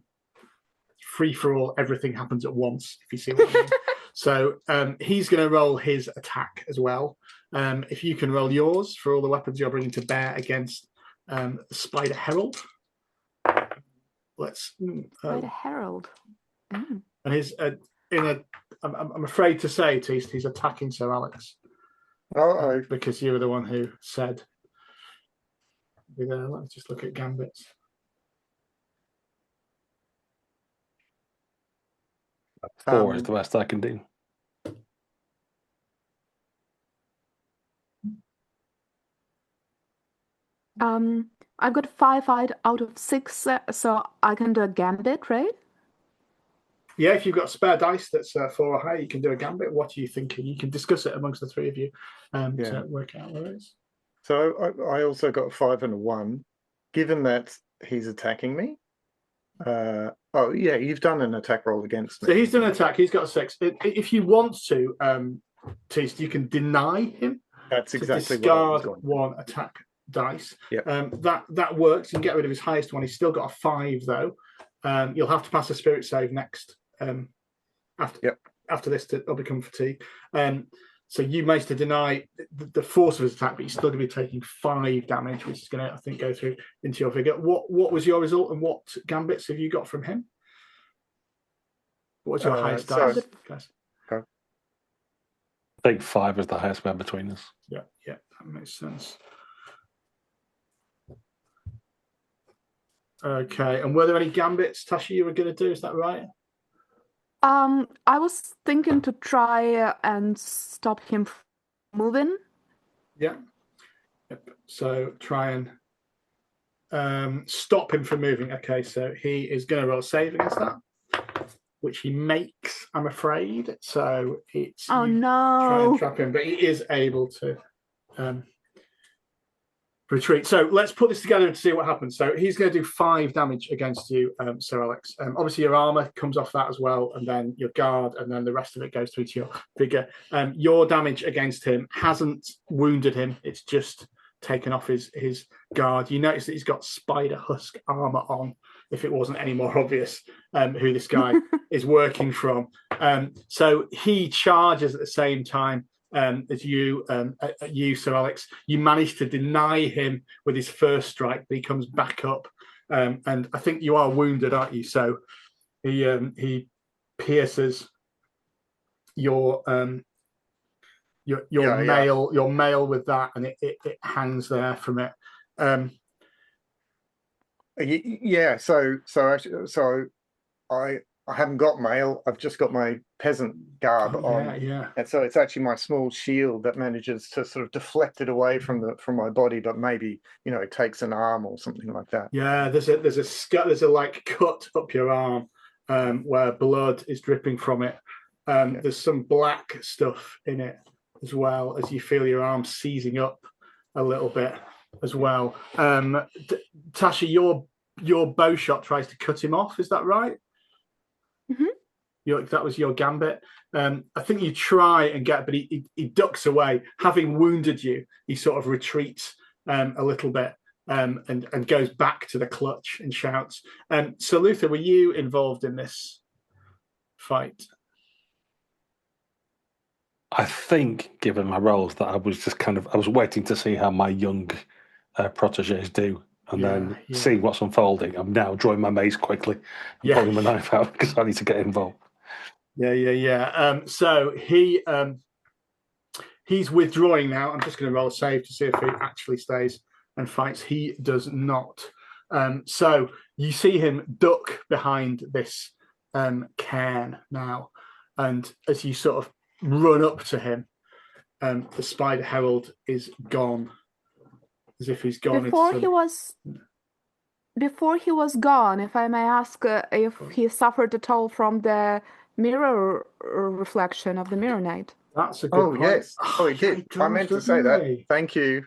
free for all. Everything happens at once, if you see what I mean. So he's going to roll his attack as well. If you can roll yours for all the weapons you're bringing to bear against the Spider Herald. Let's. Spider Herald. Mm. And he's I'm afraid to say, Teast, he's attacking Sir Alex. Because you were the one who said. Let me just look at gambits. Four is the best I can do. I've got 5 out of 6, so I can do a gambit, right? Yeah, if you've got spare dice that's 4 or higher, you can do a gambit. What are you thinking? You can discuss it amongst the three of you to work out where it is. So I also got a 5 and a 1. Given that he's attacking me, you've done an attack roll against me. So he's done an attack. He's got a 6. If you want to, Teast, you can deny him. That's exactly discard one attack dice. Yeah. That works. You can get rid of his highest one. He's still got a 5 though. You'll have to pass a spirit save next. After this, it'll become fatigue. So you managed to deny the force of his attack, but you're still going to be taking 5 damage, which is going to, I think, go through into your figure. What was your result, and what gambits have you got from him? What was your highest dice? I think 5 is the highest one between us. Yeah, that makes sense. Okay, and were there any gambits, Tasha, you were going to do? Is that right? I was thinking to try and stop him from moving. Yeah. Yep. So try and stop him from moving. Okay, so he is going to roll a save against that, which he makes, I'm afraid. So it's no. Try and trap him, but he is able to retreat. So let's put this together to see what happens. So he's going to do 5 damage against you, Sir Alex. Obviously, your armor comes off that as well, and then your guard, and then the rest of it goes through to your figure. Your damage against him hasn't wounded him. It's just taken off his guard. You notice that he's got spider husk armor on, if it wasn't any more obvious who this guy is working from. So he charges at the same time as you, Sir Alex. You manage to deny him with his first strike, but he comes back up, and I think you are wounded, aren't you? So he pierces your mail with that, and it hangs there from it. So I haven't got mail. I've just got my peasant garb on. Yeah. And so it's actually my small shield that manages to sort of deflect it away from my body, but maybe, it takes an arm or something like that. Yeah, there's a like cut up your arm where blood is dripping from it. There's some black stuff in it as well, as you feel your arm seizing up a little bit as well. Tasha, your bow shot tries to cut him off. Is that right? Mm-hmm. That was your gambit. I think you try and get, but he ducks away. Having wounded you, he sort of retreats a little bit and goes back to the clutch and shouts. So, Luther, were you involved in this fight? I think, given my roles, that I was just I was waiting to see how my young proteges do, and then seeing what's unfolding. I'm now drawing my mace quickly and pulling my knife out because I need to get involved. Yeah. So he's withdrawing now. I'm just going to roll a save to see if he actually stays and fights. He does not. So you see him duck behind this cairn now, and as you sort of run up to him, the Spider Herald is gone. as if he's gone. Before he was gone, if I may ask, if he suffered at all from the mirror reflection of the Mirror Knight. That's a good point. Yes. Oh, he did. I meant to say that. Thank you,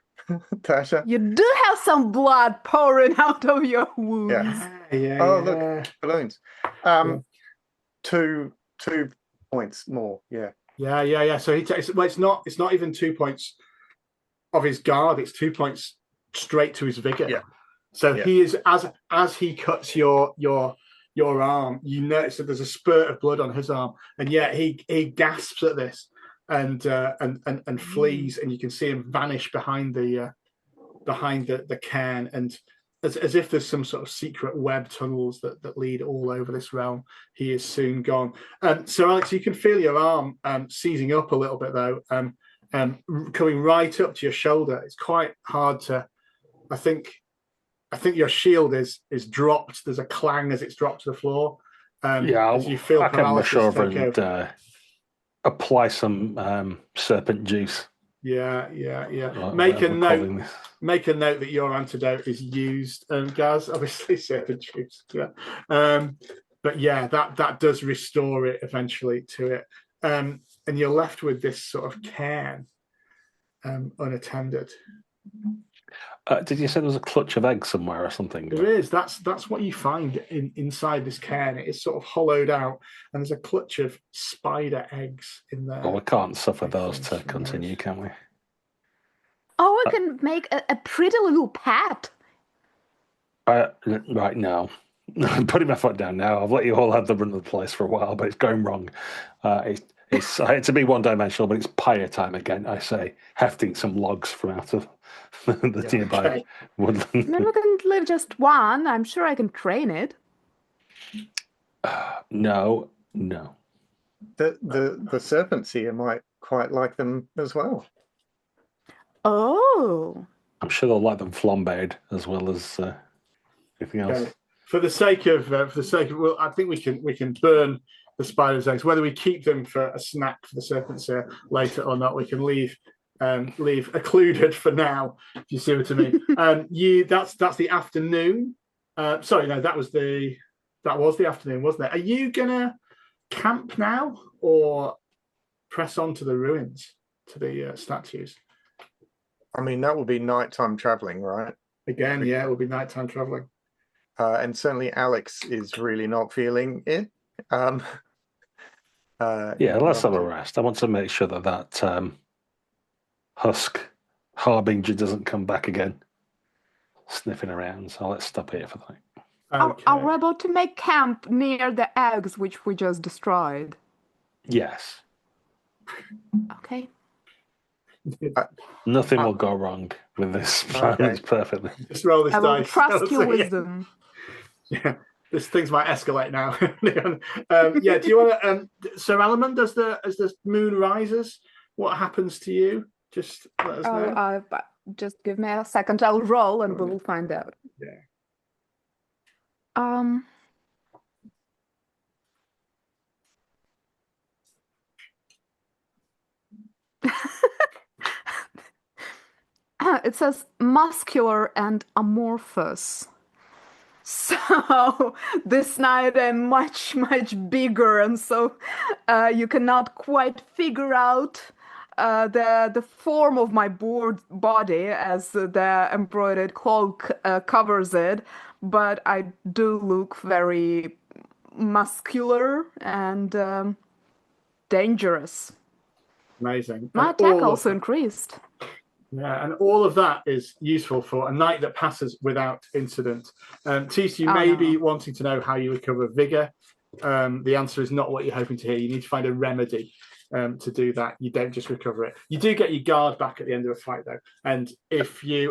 Tasha. You do have some blood pouring out of your wounds. Yeah. Look, balloons. 2 points more. Yeah. Yeah. So he takes. Well, it's not even 2 points of his guard. It's 2 points straight to his vigor. Yeah. So he is as he cuts your arm, you notice that there's a spurt of blood on his arm, and yet he gasps at this and flees, and you can see him vanish behind the cairn, and as if there's some sort of secret web tunnels that lead all over this realm. He is soon gone. So Alex, you can feel your arm seizing up a little bit though, coming right up to your shoulder. It's quite hard to. I think your shield is dropped. There's a clang as it's dropped to the floor. As you feel I can rush over take over. and apply some serpent juice. Yeah. Make a note that your antidote is used, Gaz. Obviously, serpent juice. Yeah. But yeah, that does restore it eventually to it. And you're left with this sort of cairn, unattended. Did you say there was a clutch of eggs somewhere or something? There is. That's what you find inside this cairn. It is sort of hollowed out, and there's a clutch of spider eggs in there. Well, we can't suffer those to continue, can we? Oh, we can make a pretty little pet. Right now. I'm putting my foot down now. I've let you all have the run of the place for a while, but it's going wrong. It's I hate to be one-dimensional, but it's pyre time again, I say, hefting some logs from out of the nearby woodland. Maybe we can leave just one. I'm sure I can train it. No. The serpent-seer might quite like them as well. Oh. I'm sure they'll like them flambéed as well as anything else. Okay. For the sake of, well, I think we can burn the spider's eggs. Whether we keep them for a snack for the serpent-seer later or not, we can leave occluded for now. If you see what I mean. That's the afternoon. Sorry, no, that was the afternoon, wasn't it? Are you gonna camp now or press on to the ruins, to the statues? I mean, that will be nighttime traveling, right? Again, yeah, it will be nighttime traveling. And certainly Alex is really not feeling it. Let's have a rest. I want to make sure that husk harbinger doesn't come back again, sniffing around. So let's stop here for that. Okay. Are we about to make camp near the eggs which we just destroyed? Yes. Okay. Nothing will go wrong with this plan. Okay. It's perfectly. Just roll this I will dice. trust your wisdom. Yeah, these things might escalate now. Do you want to, Sir Alaman? As the moon rises, what happens to you? Just let us know. Just give me a second. I'll roll and we'll find out. Yeah. It says muscular and amorphous. So this night I'm much bigger, and so you cannot quite figure out the form of my body as the embroidered cloak covers it, but I do look very muscular and dangerous. Amazing. My attack also increased. Yeah, and all of that is useful for a night that passes without incident. Tis, you may be wanting to know how you recover vigor. The answer is not what you're hoping to hear. You need to find a remedy to do that. You don't just recover it. You do get your guard back at the end of a fight, though. And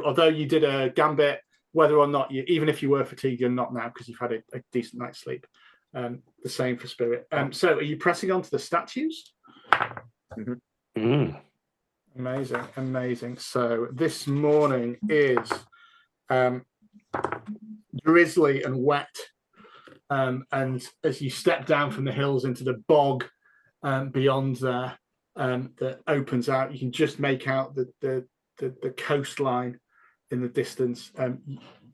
although you did a gambit, whether or not even if you were fatigued, you're not now because you've had a decent night's sleep. The same for spirit. So are you pressing on to the statues? Mm-hmm. Mm. Amazing. So this morning is drizzly and wet, and as you step down from the hills into the bog beyond there that opens out, you can just make out the coastline in the distance.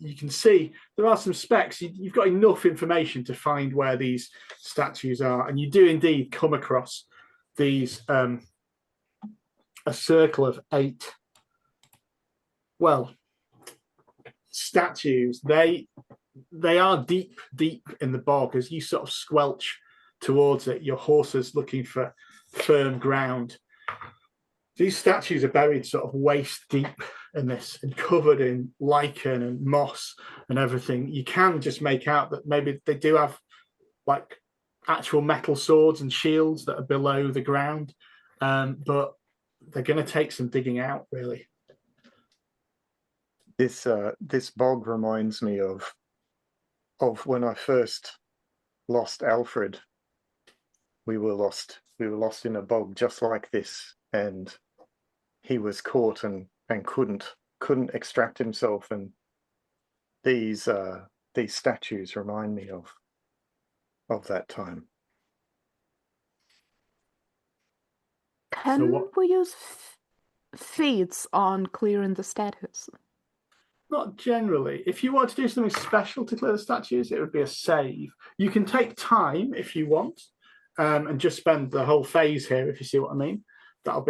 You can see there are some specks. You've got enough information to find where these statues are, and you do indeed come across these a circle of 8 statues. They are deep in the bog. As you sort of squelch towards it, your horse is looking for firm ground. These statues are buried sort of waist deep in this and covered in lichen and moss and everything. You can just make out that maybe they do have like actual metal swords and shields that are below the ground, but they're going to take some digging out, really. This bog reminds me of when I first lost Alfred. We were lost in a bog just like this, and he was caught and couldn't extract himself. And these statues remind me of that time. Can we use feats on clearing the statues? Not generally. If you want to do something special to clear the statues, it would be a save. You can take time if you want, and just spend the whole phase here, if you see what I mean. That'll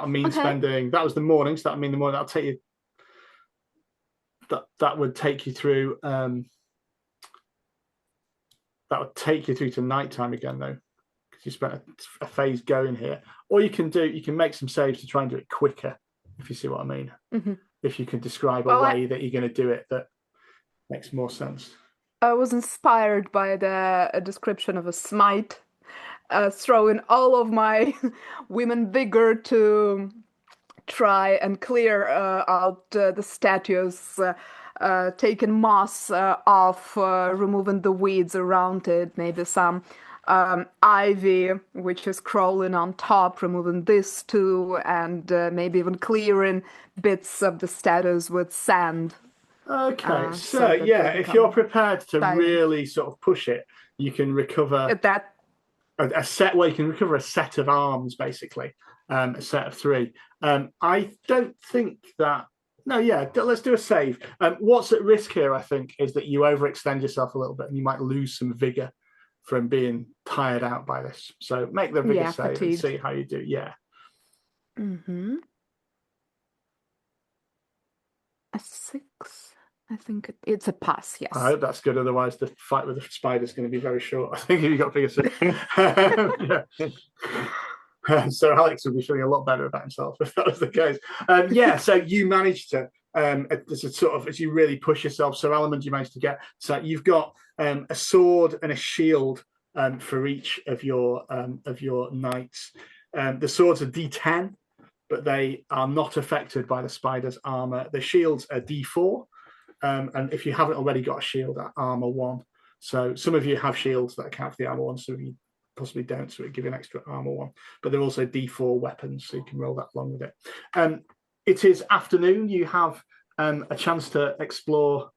mean spending. That was the morning, so that'll mean the morning. That'll take you. That would take you through. That would take you through to nighttime again, though, because you spent a phase going here. Or you can make some saves to try and do it quicker, if you see what I mean. Mm-hmm. If you can describe a way that you're going to do it that makes more sense. I was inspired by the description of a smite, throwing all of my women vigor to try and clear out the statues, taking moss off, removing the weeds around it, maybe some ivy which is crawling on top, removing this too, and maybe even clearing bits of the statues with sand. Okay, so yeah, if you're prepared to really sort of push it, you can recover a set. Well, you can recover a set of arms, basically, a set of 3. I don't think that. No, yeah, let's do a save. What's at risk here, I think, is that you overextend yourself a little bit, and you might lose some vigor from being tired out by this. So make the vigor save and see how you do. Yeah. Mm-hmm. A 6. I think it's a pass, yes. I hope that's good. Otherwise, the fight with the spider is going to be very short. I think if you got vigor save. So Alex would be feeling a lot better about himself if that was the case. So you managed to, as you really push yourself, Sir Alamond, you managed to get, so you've got a sword and a shield for each of your knights. The swords are D10, but they are not affected by the spider's armor. The shields are D4, and if you haven't already got a shield, at armor 1. So some of you have shields that account for the armor 1, so you possibly don't, so it give you an extra armor 1. But they're also D4 weapons, so you can roll that along with it. It is afternoon. You have a chance to explore.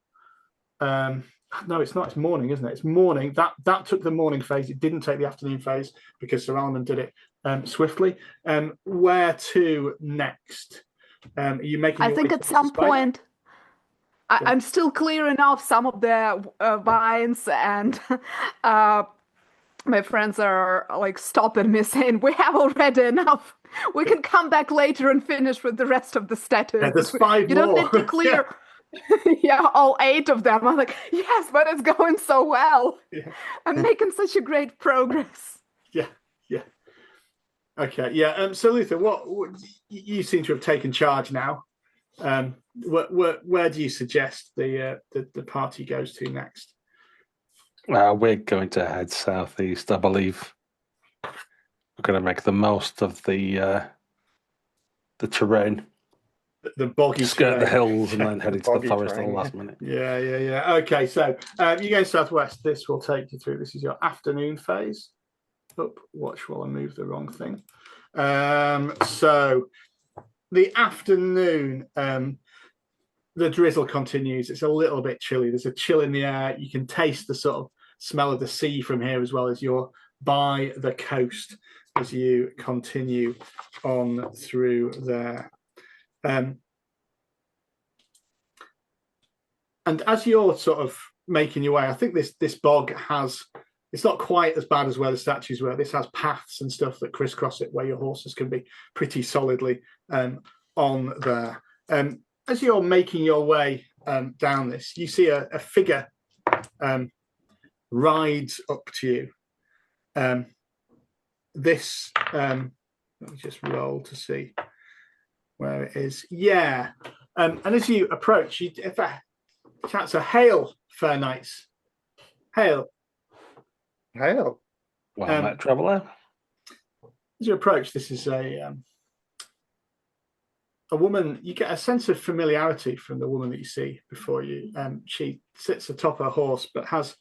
No, it's not. It's morning, isn't it? It's morning. That took the morning phase. It didn't take the afternoon phase because Sir Alan did it swiftly. Where to next? Are you making? I think at some point. I'm still clearing off some of the vines, and my friends are like stopping me, saying, "We have already enough. We can come back later and finish with the rest of the statues. Yeah, there's 5 you more. don't need to clear." All 8 of them. I'm like, yes, but it's going so well. Yeah. I'm making such a great progress. Yeah. Okay, yeah. So Luther, what you seem to have taken charge now. Where do you suggest the party goes to next? We're going to head southeast, I believe. We're going to make the most of the terrain. The boggy skirt the hills and then head into the forest at the last minute. Yeah. Okay, so you go southwest. This will take you through. This is your afternoon phase. Watch while I move the wrong thing. So the afternoon, the drizzle continues. It's a little bit chilly. There's a chill in the air. You can taste the sort of smell of the sea from here, as well as you're by the coast as you continue on through there. And as you're sort of making your way, I think this bog has. It's not quite as bad as where the statues were. This has paths and stuff that crisscross it, where your horses can be pretty solidly on there. As you're making your way down this, you see a figure rides up to you. Let me just roll to see where it is. Yeah. And as you approach, if a chance a hail, fair knights. Hail. Hail. Well met, traveller. As you approach, this is a woman. You get a sense of familiarity from the woman that you see before you. She sits atop her horse, but has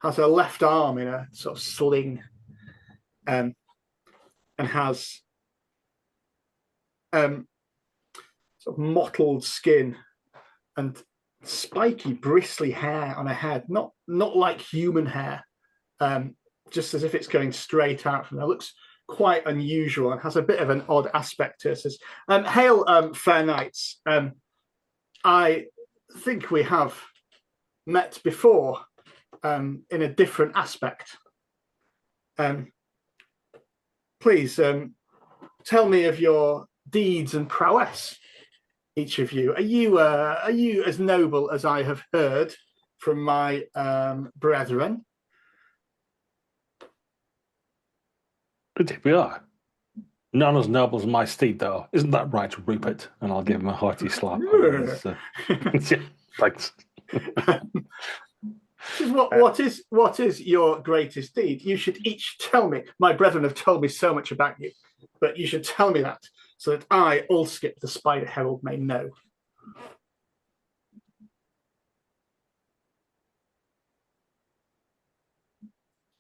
her left arm in a sort of sling, and has sort of mottled skin and spiky, bristly hair on her head. Not like human hair, just as if it's going straight out from there. Looks quite unusual and has a bit of an odd aspect to it. Says, hail, fair knights. I think we have met before in a different aspect. Please tell me of your deeds and prowess, each of you. Are you as noble as I have heard from my brethren? Indeed, we are. None as noble as my steed, though. Isn't that right, Rupert? And I'll give him a hearty slap. Yeah, thanks. What is your greatest deed? You should each tell me. My brethren have told me so much about you, but you should tell me that so that I, Ulskip, the Spider Herald, may know.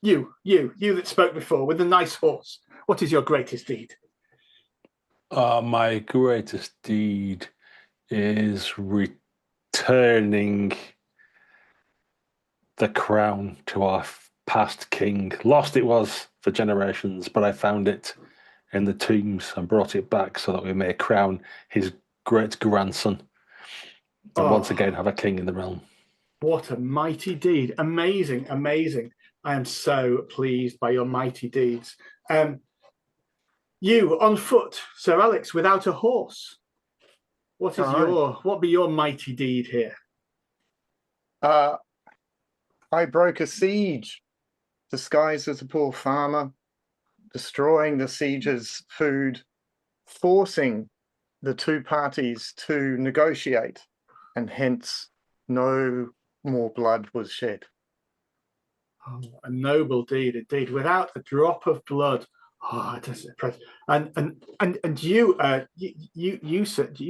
You that spoke before with the nice horse. What is your greatest deed? My greatest deed is returning the crown to our past king. Lost it was for generations, but I found it in the tombs and brought it back so that we may crown his great grandson and once again have a king in the realm. What a mighty deed. Amazing, amazing. I am so pleased by your mighty deeds. You on foot, Sir Alex, without a horse. What be your mighty deed here? I broke a siege, disguised as a poor farmer, destroying the siege's food, forcing the two parties to negotiate, and hence no more blood was shed. Oh, a noble deed indeed, without a drop of blood. Oh, it is impressive. And you,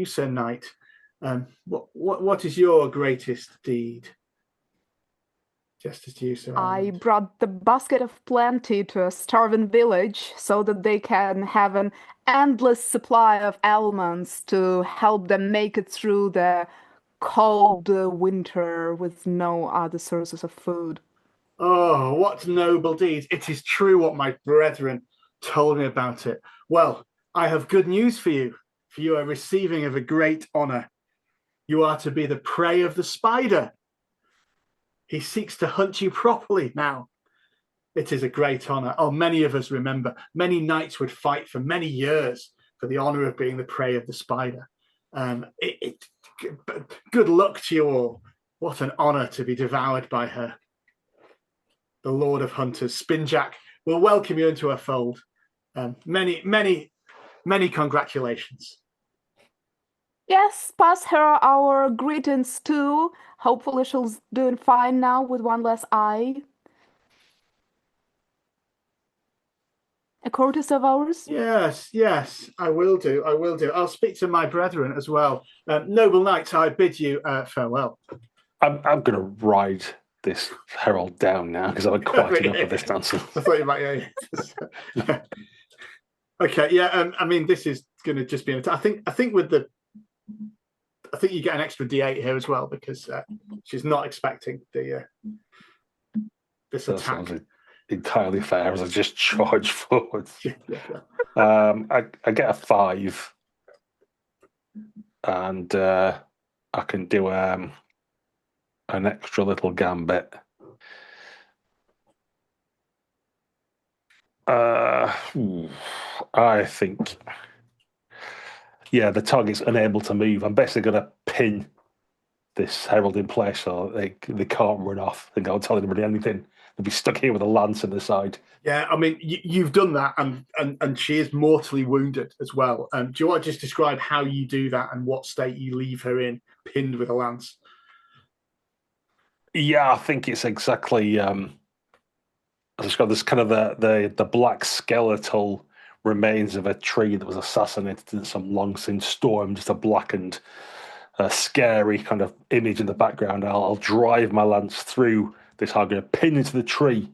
Sir Knight, what is your greatest deed? Just as you, Sir. I brought the basket of plenty to a starving village so that they can have an endless supply of almonds to help them make it through the cold winter with no other sources of food. Oh, what noble deeds. It is true what my brethren told me about it. Well, I have good news for you are receiving of a great honor. You are to be the prey of the spider. He seeks to hunt you properly now. It is a great honor. Oh, many of us remember. Many knights would fight for many years for the honor of being the prey of the spider. Good luck to you all. What an honor to be devoured by her. The Lord of Hunters, Spinjack, will welcome you into her fold. Many congratulations. Yes, pass her our greetings too. Hopefully she's doing fine now with one less eye. A courtesy of ours? Yes, I will do. I'll speak to my brethren as well. Noble knights, I bid you farewell. I'm going to ride this herald down now because I've had quite enough of this nonsense. I thought you might, yeah. Okay, yeah. I mean, this is going to just be. I think you get an extra D8 here as well because she's not expecting this attack. Sounds entirely fair as I just charge forward. Yeah. I get a 5, and I can do a an extra little gambit. I think, the target's unable to move. I'm basically going to pin this herald in place so they can't run off and go and tell anybody anything. They'll be stuck here with a lance in the side. Yeah, I mean, you've done that, and she is mortally wounded as well. Do you want to just describe how you do that and what state you leave her in, pinned with a lance? Yeah, I think it's exactly. It's got this kind of the black skeletal remains of a tree that was assassinated in some long since storm, just a blackened, scary kind of image in the background. I'll drive my lance through this hog and pin into the tree,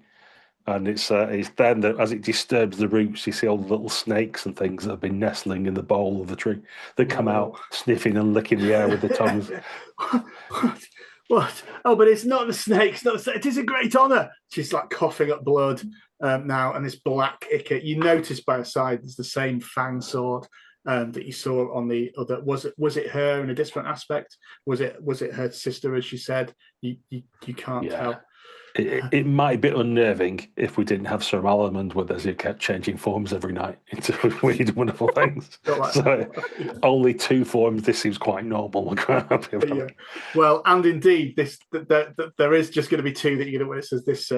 and it's then that as it disturbs the roots, you see all the little snakes and things that have been nestling in the bole of the tree. They come out sniffing and licking the air with their tongues. What? Oh, but it's not the snakes. It is a great honour. She's like coughing up blood now, and this black ichor. You notice by her side there's the same fang sword that you saw on the other. Was it her in a different aspect? Was it her sister, as she said? You can't tell. It might be unnerving if we didn't have Sir Malamond with us, who kept changing forms every night into weird, wonderful things. So only 2 forms. This seems quite normal. We're quite happy about it. Well, and indeed, there is just going to be 2 that you're going to witness as this.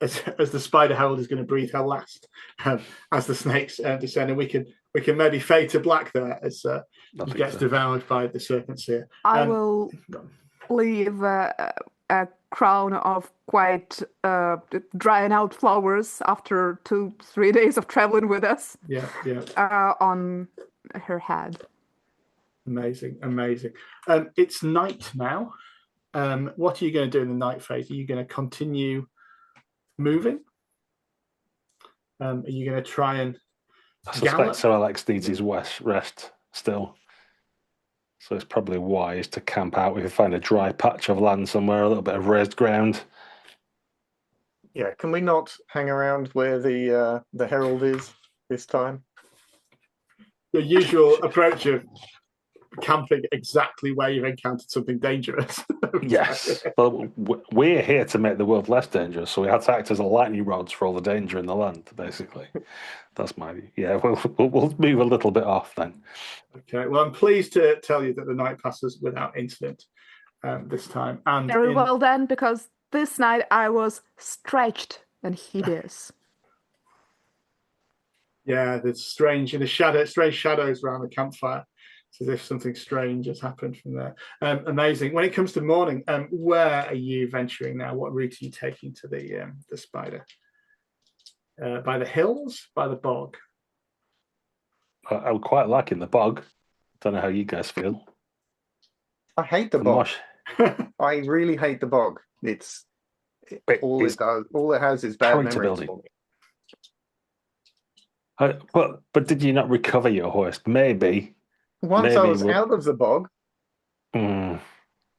As the Spider Herald is going to breathe her last, as the snakes descend, and we can maybe fade to black there as he gets devoured by the serpent-seer. I will leave a crown of quite drying out flowers after 2-3 days of traveling with us. On her head. Amazing. It's night now. What are you going to do in the night phase? Are you going to continue moving? Are you going to try and I suspect Sir Alex needs his rest still. So it's probably wise to camp out if you find a dry patch of land somewhere, a little bit of raised ground. Yeah, can we not hang around where the herald is this time? The usual approach of camping exactly where you've encountered something dangerous. Yes, but we're here to make the world less dangerous, so we have to act as a lightning rods for all the danger in the land, basically. That's my view. Yeah, we'll move a little bit off then. Okay, well, I'm pleased to tell you that the night passes without incident this time. And very well then, because this night I was stretched and hideous. Yeah, there's strange shadows around the campfire. It's as if something strange has happened from there. Amazing. When it comes to morning, where are you venturing now? What route are you taking to the spider? By the hills, by the bog? I'm quite liking the bog. Don't know how you guys feel. I hate the bog. I really hate the bog. All it has is bad memories. But did you not recover your horse? Maybe. Once I was out of the bog. I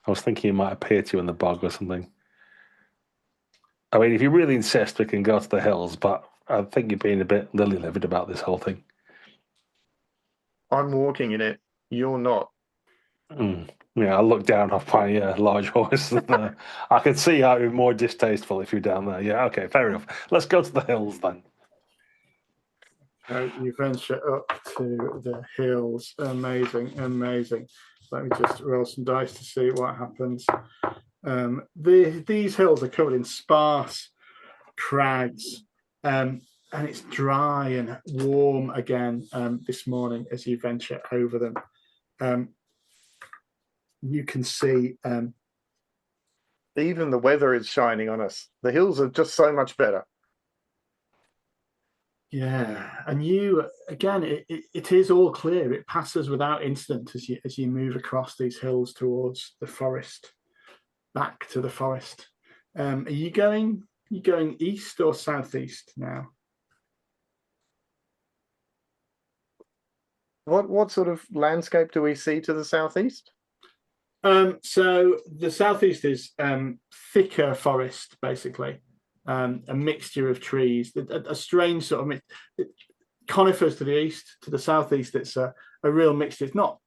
was thinking it might appear to you in the bog or something. I mean, if you really insist, we can go to the hills, but I think you're being a bit lily-livered about this whole thing. I'm walking in it. You're not. Yeah, I look down off my large horse. I could see how it would be more distasteful if you're down there. Yeah, okay, fair enough. Let's go to the hills then. You venture up to the hills. Amazing. Let me just roll some dice to see what happens. These hills are covered in sparse crags, and it's dry and warm again this morning as you venture over them. You can see even the weather is shining on us. The hills are just so much better. Yeah, and you again. It is all clear. It passes without incident as you move across these hills towards the forest, back to the forest. Are you going east or southeast now? What sort of landscape do we see to the southeast? So the southeast is thicker forest, basically. A mixture of trees, a strange sort of conifers to the east. To the southeast, it's a real mixture. It's not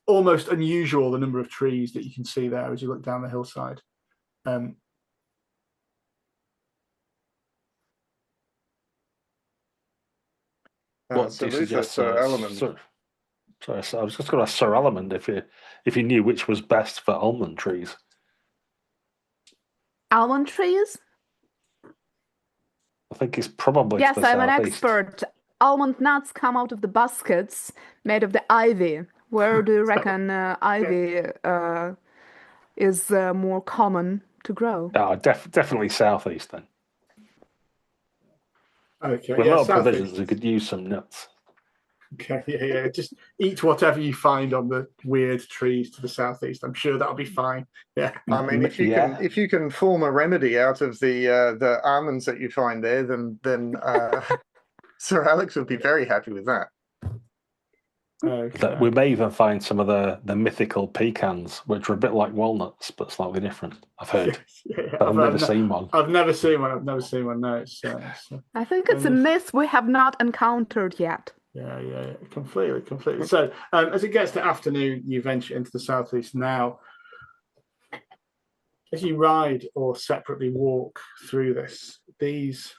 almost unusual, the number of trees that you can see there as you look down the hillside. What do you suggest, Sir Element. Sorry, I was just going to ask Sir Element if you knew which was best for almond trees. Almond trees? I think it's probably Yes, to the I'm an southeast. expert. Almond nuts come out of the baskets made of the ivy. Where do you reckon ivy is more common to grow? Oh, definitely southeast then. Okay, With yeah, no southeast. provisions, we could use some nuts. Okay, yeah. Just eat whatever you find on the weird trees to the southeast. I'm sure that'll be fine. Yeah. I mean, if you can form a remedy out of the almonds that you find there, then Sir Alex would be very happy with that. Okay. We may even find some of the mythical pecans, which are a bit like walnuts, but slightly different. I've heard. Yeah, But I've never seen one. I've never seen one. No. I think it's a myth we have not encountered yet. Yeah, completely. So, as it gets to afternoon, you venture into the southeast now. As you ride or separately walk through this, these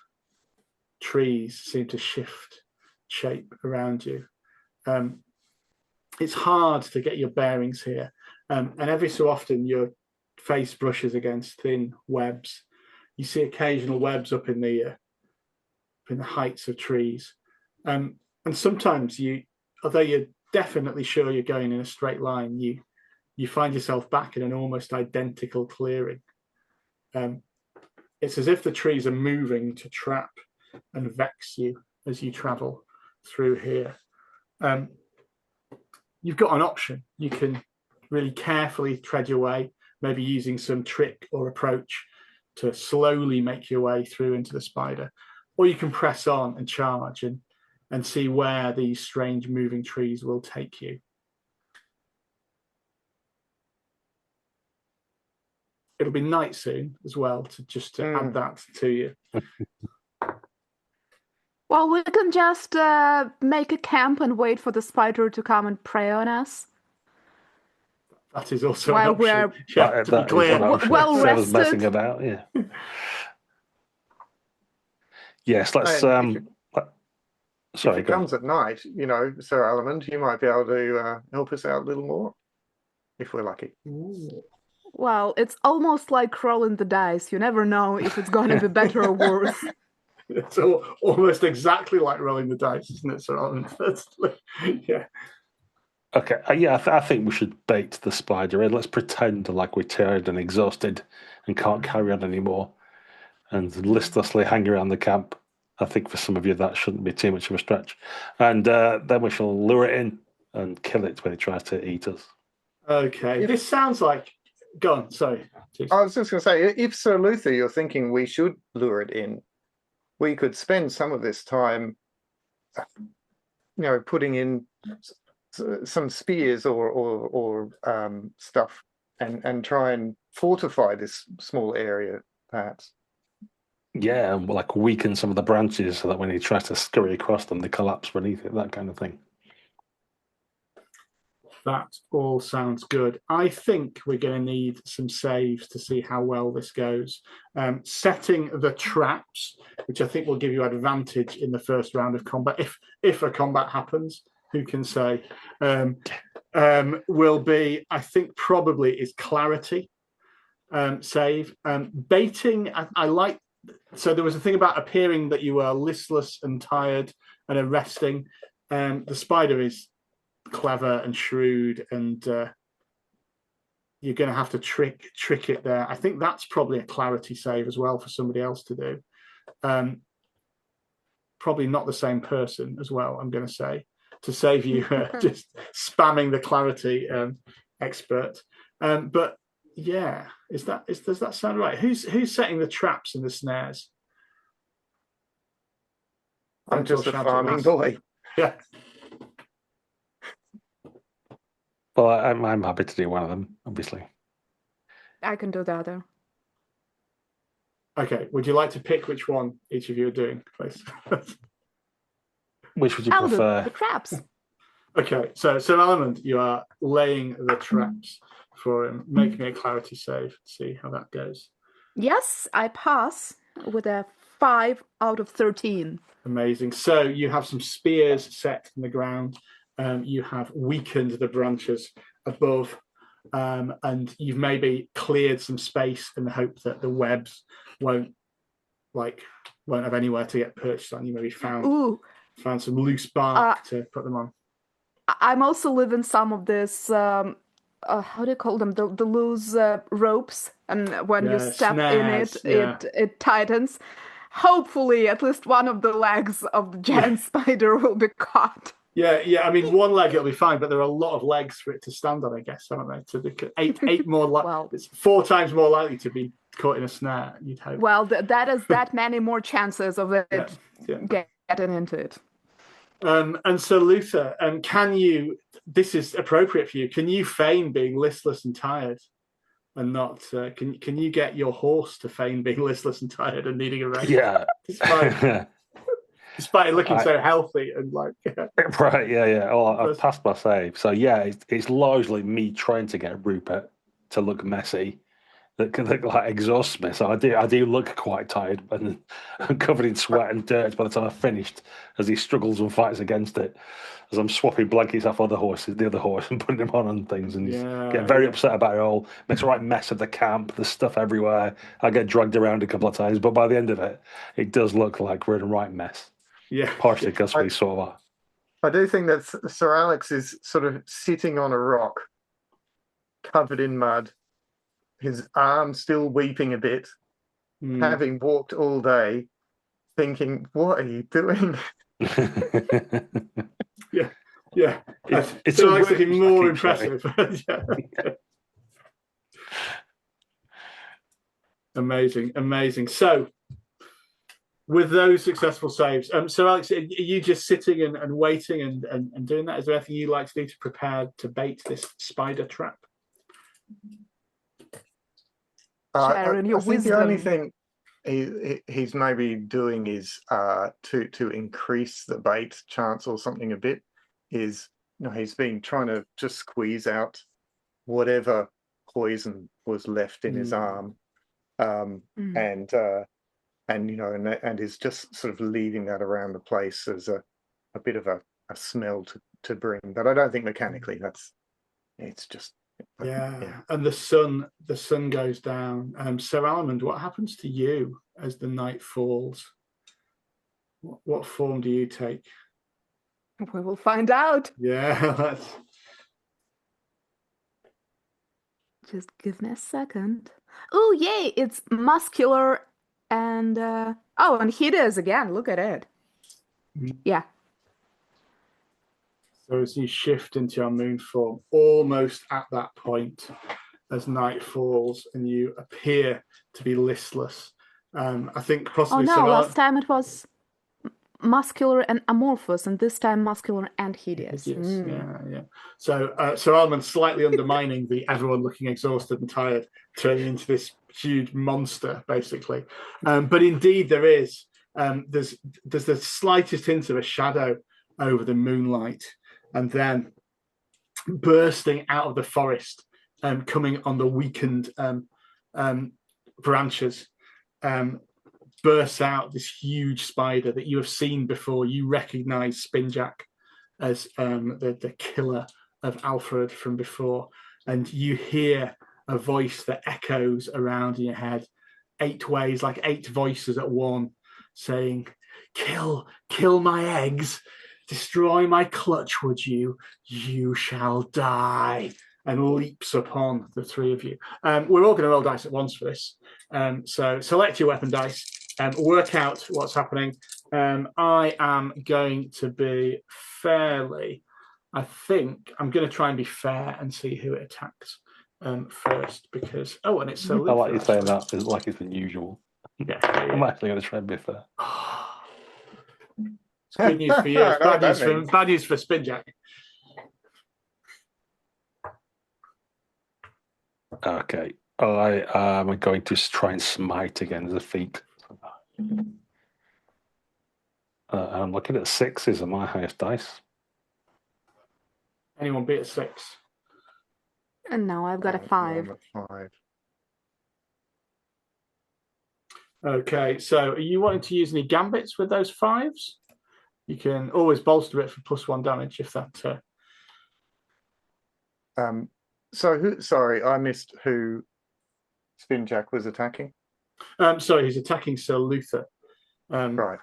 trees seem to shift shape around you. It's hard to get your bearings here, and every so often your face brushes against thin webs. You see occasional webs up in the heights of trees, and sometimes although you're definitely sure you're going in a straight line, you find yourself back in an almost identical clearing. It's as if the trees are moving to trap and vex you as you travel through here. You've got an option. You can really carefully tread your way, maybe using some trick or approach to slowly make your way through into the spider, or you can press on and charge and see where these strange moving trees will take you. It'll be night soon as well, to add that to you. Well, we can just make a camp and wait for the spider to come and prey on us. That is also while an option. we're to be clear. well rested. Messing about, yeah. Yes, let's. Sorry, if it comes at night, Sir Alamand, you might be able to help us out a little more if we're lucky. Ooh. Well, it's almost like rolling the dice. You never know if it's going to be better or worse. It's almost exactly like rolling the dice, isn't it, Sir Alamand? Yeah. Okay, I think we should bait the spider in. Let's pretend like we're tired and exhausted and can't carry on anymore, and listlessly hang around the camp. I think for some of you that shouldn't be too much of a stretch. And then we shall lure it in and kill it when it tries to eat us. Okay, this sounds like... Go on, sorry. I was just going to say, if Sir Luther, you're thinking we should lure it in, we could spend some of this time, putting in some spears or stuff and try and fortify this small area, perhaps. Yeah, and like weaken some of the branches so that when he tries to scurry across them, they collapse beneath it, that kind of thing. That all sounds good. I think we're going to need some saves to see how well this goes. Setting the traps, which I think will give you advantage in the first round of combat, if a combat happens, who can say, will be, I think probably is clarity save. Baiting, I like, so there was a thing about appearing that you were listless and tired and arresting. The spider is clever and shrewd, and you're going to have to trick it there. I think that's probably a clarity save as well for somebody else to do. Probably not the same person as well, I'm going to say, to save you just spamming the clarity expert. But yeah, does that sound right? Who's setting the traps and the snares? I'm just a farming boy. Yeah. Well, I'm happy to do one of them, obviously. I can do the other. Okay. Would you like to pick which one each of you are doing, please? Which would you I'll prefer? do the traps. Okay. So Alamand, you are laying the traps for him. Make me a clarity save. See how that goes. Yes, I pass with a 5 out of 13. Amazing. So you have some spears set in the ground. You have weakened the branches above, and you've maybe cleared some space in the hope that the webs won't have anywhere to get perched on. You maybe found some loose bark to put them on. I'm also leaving some of this. How do you call them? The loose ropes, and when you step snares, in it, it tightens. Hopefully, at least one of the legs of the giant spider will be caught. Yeah. I mean, one leg it'll be fine, but there are a lot of legs for it to stand on, I guess, aren't they? So eight more. Well, it's 4 times more likely to be caught in a snare. You'd hope. Well, that is that many more chances of it getting into it. And so, Luther, can you? This is appropriate for you. Can you feign being listless and tired, and not? Can you get your horse to feign being listless and tired and needing a rest? Yeah. Despite looking so healthy and like. Right. Yeah. Oh, I've passed my save. So yeah, it's largely me trying to get Rupert to look messy. That like exhausts me. So I do look quite tired and I'm covered in sweat and dirt by the time I've finished, as he struggles and fights against it, as I'm swapping blankets off the other horse and putting them on things, and he's getting very upset about it all. Makes a right mess of the camp. There's stuff everywhere. I get dragged around a couple of times, but by the end of it, it does look like we're in a right mess. Yeah, partially because we sort of are. I do think that Sir Alex is sort of sitting on a rock, covered in mud, his arm still weeping a bit, having walked all day, thinking, "What are you doing?" Yeah. It's actually more impressive. Amazing. So, with those successful saves, so Alex, are you just sitting and waiting and doing that? Is there anything you'd like to do to prepare to bait this spider trap? I think the only thing he's maybe doing is to increase the bait chance or something a bit. Is he's been trying to just squeeze out whatever poison was left in his arm, and is just sort of leaving that around the place as a bit of a smell to bring. But I don't think mechanically it's just. Yeah. And the sun goes down. Sir Almond, what happens to you as the night falls? What form do you take? We will find out. Yeah, just give me a second. Oh yay, it's muscular and and hideous again. Look at it. Yeah. So as you shift into your moon form, almost at that point, as night falls and you appear to be listless, I think possibly. Oh no! Last time it was muscular and amorphous, and this time muscular and hideous. Yeah. So Almond slightly undermining the everyone looking exhausted and tired, turning into this huge monster, basically. But indeed, there is. There's the slightest hint of a shadow over the moonlight. And then bursting out of the forest, coming on the weakened branches, bursts out this huge spider that you have seen before. You recognize Spinjack as the killer of Alfred from before. And you hear a voice that echoes around in your head, 8 ways, like 8 voices at one, saying, kill my eggs. Destroy my clutch, would you? You shall die. And leaps upon the 3 of you. We're all going to roll dice at once for this. So select your weapon dice and work out what's happening. I am going to be I think I'm going to try and be fair and see who it attacks first, because and it's so. I like you saying that. It's like it's unusual. Yeah. I'm actually going to try and be fair. Good news for you. Bad news for Spinjack. Okay. I am going to try and smite against the feet. I'm looking at 6s are my highest dice. Anyone beat a 6? And now I've got a 5. I'm at 5. Okay, so are you wanting to use any gambits with those 5s? You can always bolster it for +1 damage if that. So who? Sorry, I missed who Spinjack was attacking. Sorry, he's attacking Sir Luther. Right.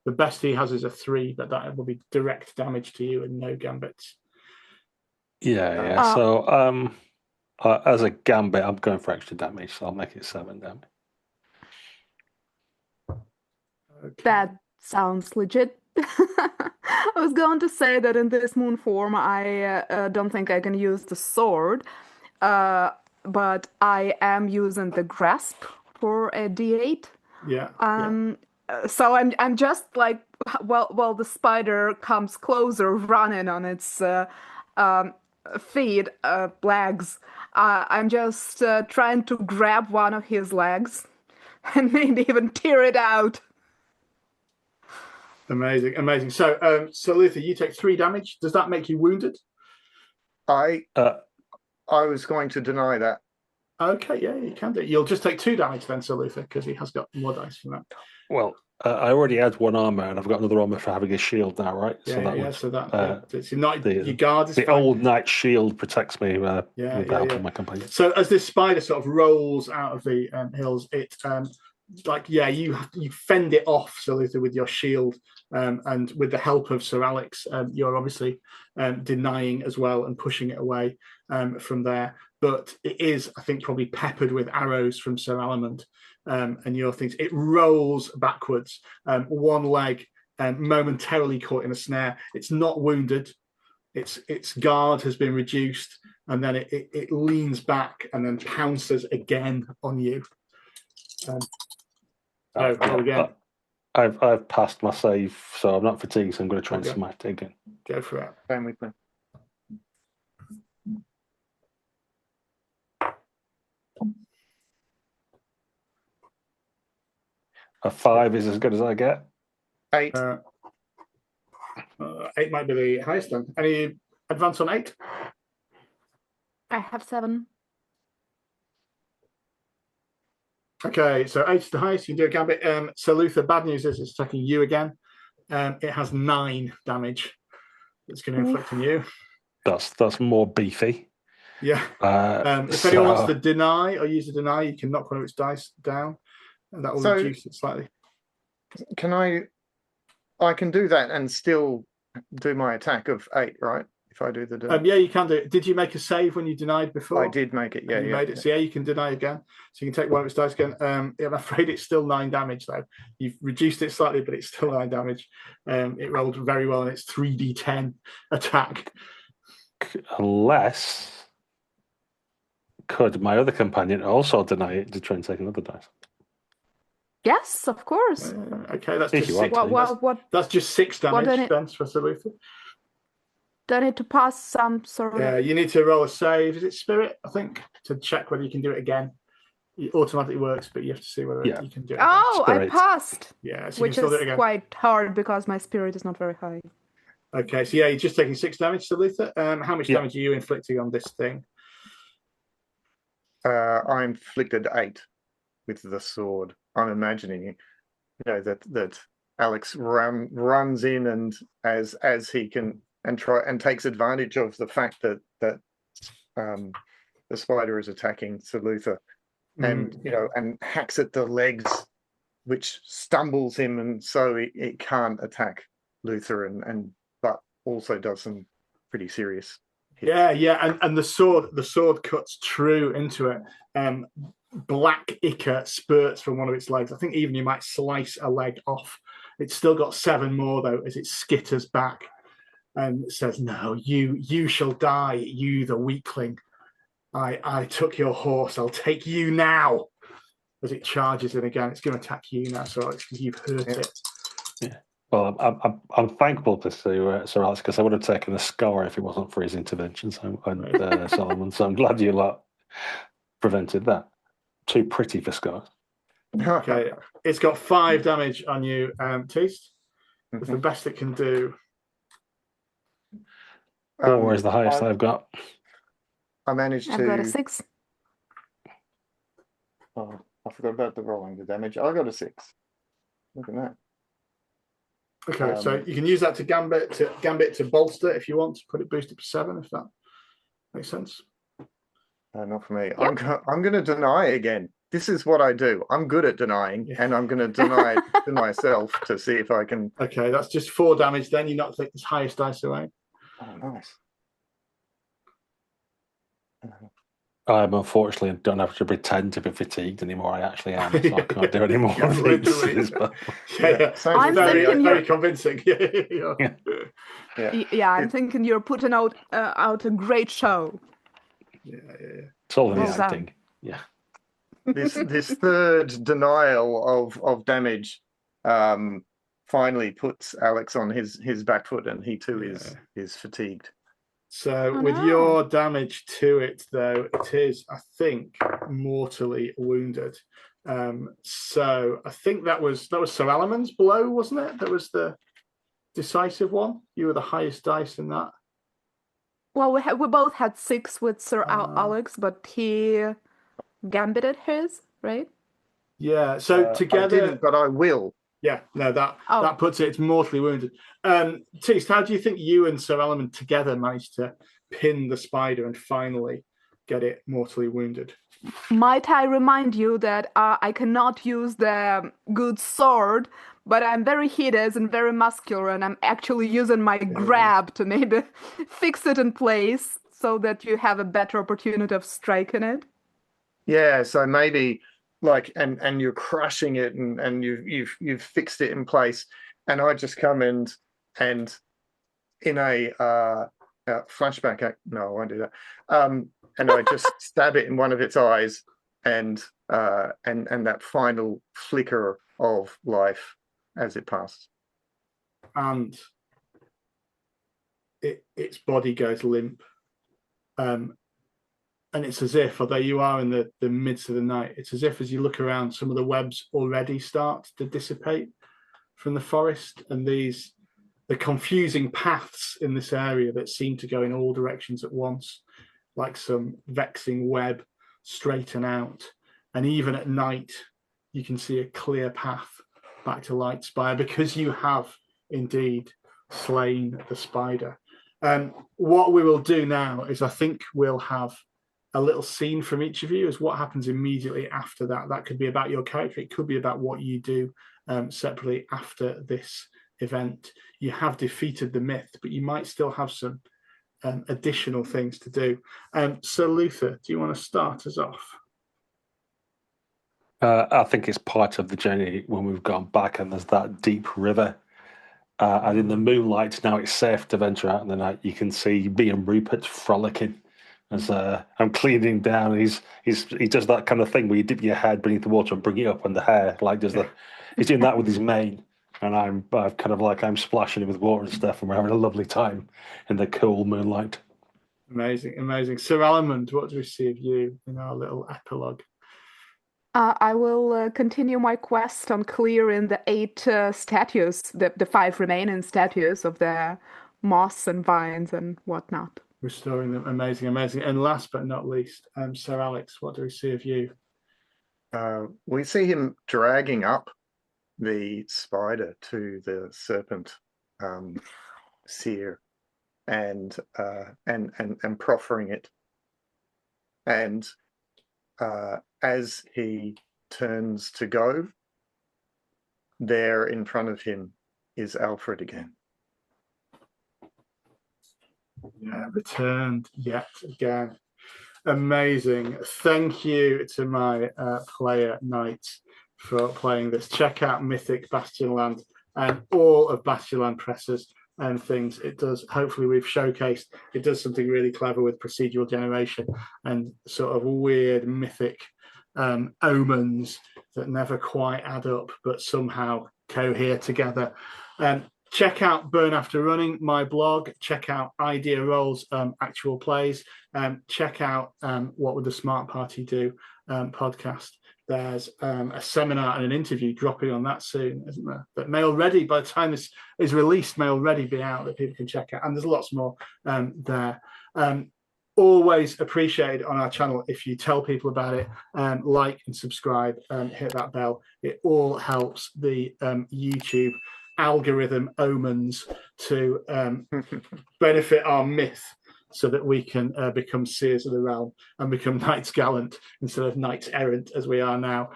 The best he has is a 3, but that will be direct damage to you and no gambits. Yeah. So as a gambit, I'm going for extra damage, so I'll make it 7 damage. Okay. That sounds legit. I was going to say that in this moon form, I don't think I can use the sword, but I am using the grasp for a D8. Yeah. So I'm just like while the spider comes closer, running on its legs. I'm just trying to grab one of his legs and maybe even tear it out. Amazing. So, Luther, you take 3 damage. Does that make you wounded? I was going to deny that. Okay, yeah, you can do. You'll just take 2 damage then, Sir Luther, because he has got more dice from that. Well, I already had 1 armor, and I've got another armor for having a shield now, right? It's not your guard is the fine. old knight shield protects me with the help of my companion. So as this spider sort of rolls out of the hills, it you fend it off, Sir Luther, with your shield, and with the help of Sir Alex, you're obviously denying as well and pushing it away from there. But it is, I think, probably peppered with arrows from Sir Alamand and your things. It rolls backwards, one leg momentarily caught in a snare. It's not wounded. Its guard has been reduced, and then it leans back and then pounces again on you. Again. I've passed my save, so I'm not fatigued, so I'm going to try and smash it again. Go for it. Same with me. A 5 is as good as I get. 8. 8 might be the highest then. Any advance on 8? I have 7. Okay, so 8 is the highest. You can do a gambit. So Luther, bad news is it's attacking you again. It has 9 damage. It's going to inflict on you. That's more beefy. Yeah. If anyone wants to deny or use a deny, you can knock one of its dice down, and that will reduce it slightly. Can I can do that and still do my attack of 8, right? If I do the deny. Yeah, you can do it. Did you make a save when you denied before? I did make it. Yeah, you made it. So you can deny again. So you can take one of its dice again. I'm afraid it's still 9 damage though. You've reduced it slightly, but it's still 9 damage. It rolled very well, and it's 3d10 attack. Unless, could my other companion also deny it to try and take another dice? Yes, of course. Okay, that's just 6. That's just 6 damage then for Sir Luther. Do I need to pass some sort of... Yeah, you need to roll a save. Is it spirit, I think, to check whether you can do it again. It automatically works, but you have to see whether you can do it again. Oh, spirit. I passed! Yeah, so which is quite hard because my spirit is not very high. Okay, so you're just taking 6 damage, Sir Luther. How much damage are you inflicting on this thing? I inflicted 8 with the sword. I'm imagining, that Alex runs in and as he can and takes advantage of the fact that the spider is attacking Sir Luther, and and hacks at the legs, which stumbles him, and so it can't attack Luther, but also does some pretty serious hits. Yeah, and the sword cuts true into it. Black ichor spurts from one of its legs. I think even you might slice a leg off. It's still got 7 more though as it skitters back and says, "No, you shall die, you the weakling. I took your horse. I'll take you now." As it charges in again, it's going to attack you now, so it's because you've hurt it. Yeah. Well, I'm thankful to Sir Alex, because I would have taken a scar if it wasn't for his intervention. And Solomon, so I'm glad you lot prevented that. Too pretty for scars. Okay, it's got 5 damage on you, Teast. It's the best it can do. Where's the highest I've got? I managed to. I've got a 6. Oh, forgot about the rolling the damage. I got a 6. Look at that. Okay, so you can use that to gambit to bolster if you want to put it boosted to 7, if that makes sense. Not for me. Yep. I'm going to deny again. This is what I do. I'm good at denying, and I'm going to deny to myself to see if I can. Okay, that's just 4 damage. Then you not take this highest dice away. Oh, nice. I'm unfortunately don't have to pretend to be fatigued anymore. I actually am, so I can't do any more Yeah, of literally. these. But Yeah. I'm thinking very convincing. Yeah. I'm thinking you're putting out a great show. Yeah. it's all in the Well done. acting. Yeah. This third denial of damage finally puts Alex on his back foot, and he too is fatigued. So Oh, with no. your damage to it, though, it is, I think, mortally wounded. So I think that was Sir Alamon's blow, wasn't it? That was the decisive one. You were the highest dice in that. Well, we both had 6 with Sir Alex, but he gambited his, right? Yeah. So I together, didn't, but I will. yeah. No, that puts it. It's mortally wounded. Teast, how do you think you and Sir Alamon together managed to pin the spider and finally get it mortally wounded? Might I remind you that I cannot use the good sword, but I'm very hideous and very muscular, and I'm actually using my grab to maybe fix it in place so that you have a better opportunity of striking it. Yeah, so maybe like and you're crushing it and you've fixed it in place, and I just come in and in a flashback. No, I won't do that. And I just stab it in one of its eyes, and that final flicker of life as it passes. And its body goes limp. And it's as if, although you are in the midst of the night, it's as if as you look around, some of the webs already start to dissipate from the forest, and the confusing paths in this area that seem to go in all directions at once, like some vexing web, straighten out. And even at night, you can see a clear path back to Lightspire because you have indeed slain the spider. What we will do now is I think we'll have a little scene from each of you as what happens immediately after that. That could be about your character. It could be about what you do separately after this event. You have defeated the myth, but you might still have some additional things to do. So Luther, do you want to start us off? I think it's part of the journey when we've gone back and there's that deep river. And in the moonlight, now it's safe to venture out in the night. You can see me and Rupert frolicking as I'm cleaning down. He does that kind of thing where you dip your head beneath the water and bring it up on the hair. He's doing that with his mane. And I'm splashing it with water and stuff, and we're having a lovely time in the cool moonlight. Amazing. Sir Alamond, what do we see of you in our little epilogue? I will continue my quest on clearing the 8 statues, the 5 remaining statues of the moss and vines and whatnot. Restoring them. Amazing. And last but not least, Sir Alex, what do we see of you? We see him dragging up the spider to the serpent-seer and proffering it. And as he turns to go, there in front of him is Alfred again. Yeah, returned yet again. Amazing. Thank you to my player knights for playing this. Check out Mythic Bastionland and all of Bastionland presses and things it does. Hopefully we've showcased it does something really clever with procedural generation and sort of weird mythic omens that never quite add up but somehow cohere together. Check out Burn After Running, my blog. Check out Idea Rolls, actual plays. Check out What Would the Smart Party Do podcast. There's a seminar and an interview dropping on that soon, isn't there? That may already, by the time this is released, may already be out that people can check out. And there's lots more there. always appreciated on our channel if you tell people about it, like and subscribe, hit that bell. It all helps the YouTube algorithm omens to benefit our myth, so that we can become seers of the realm and become knights gallant instead of knights errant as we are now.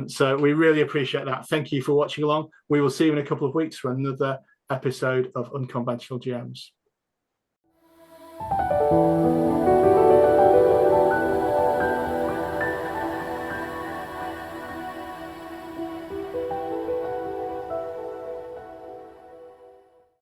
So we really appreciate that. Thank you for watching along. We will see you in a couple of weeks for another episode of Unconventional GMs.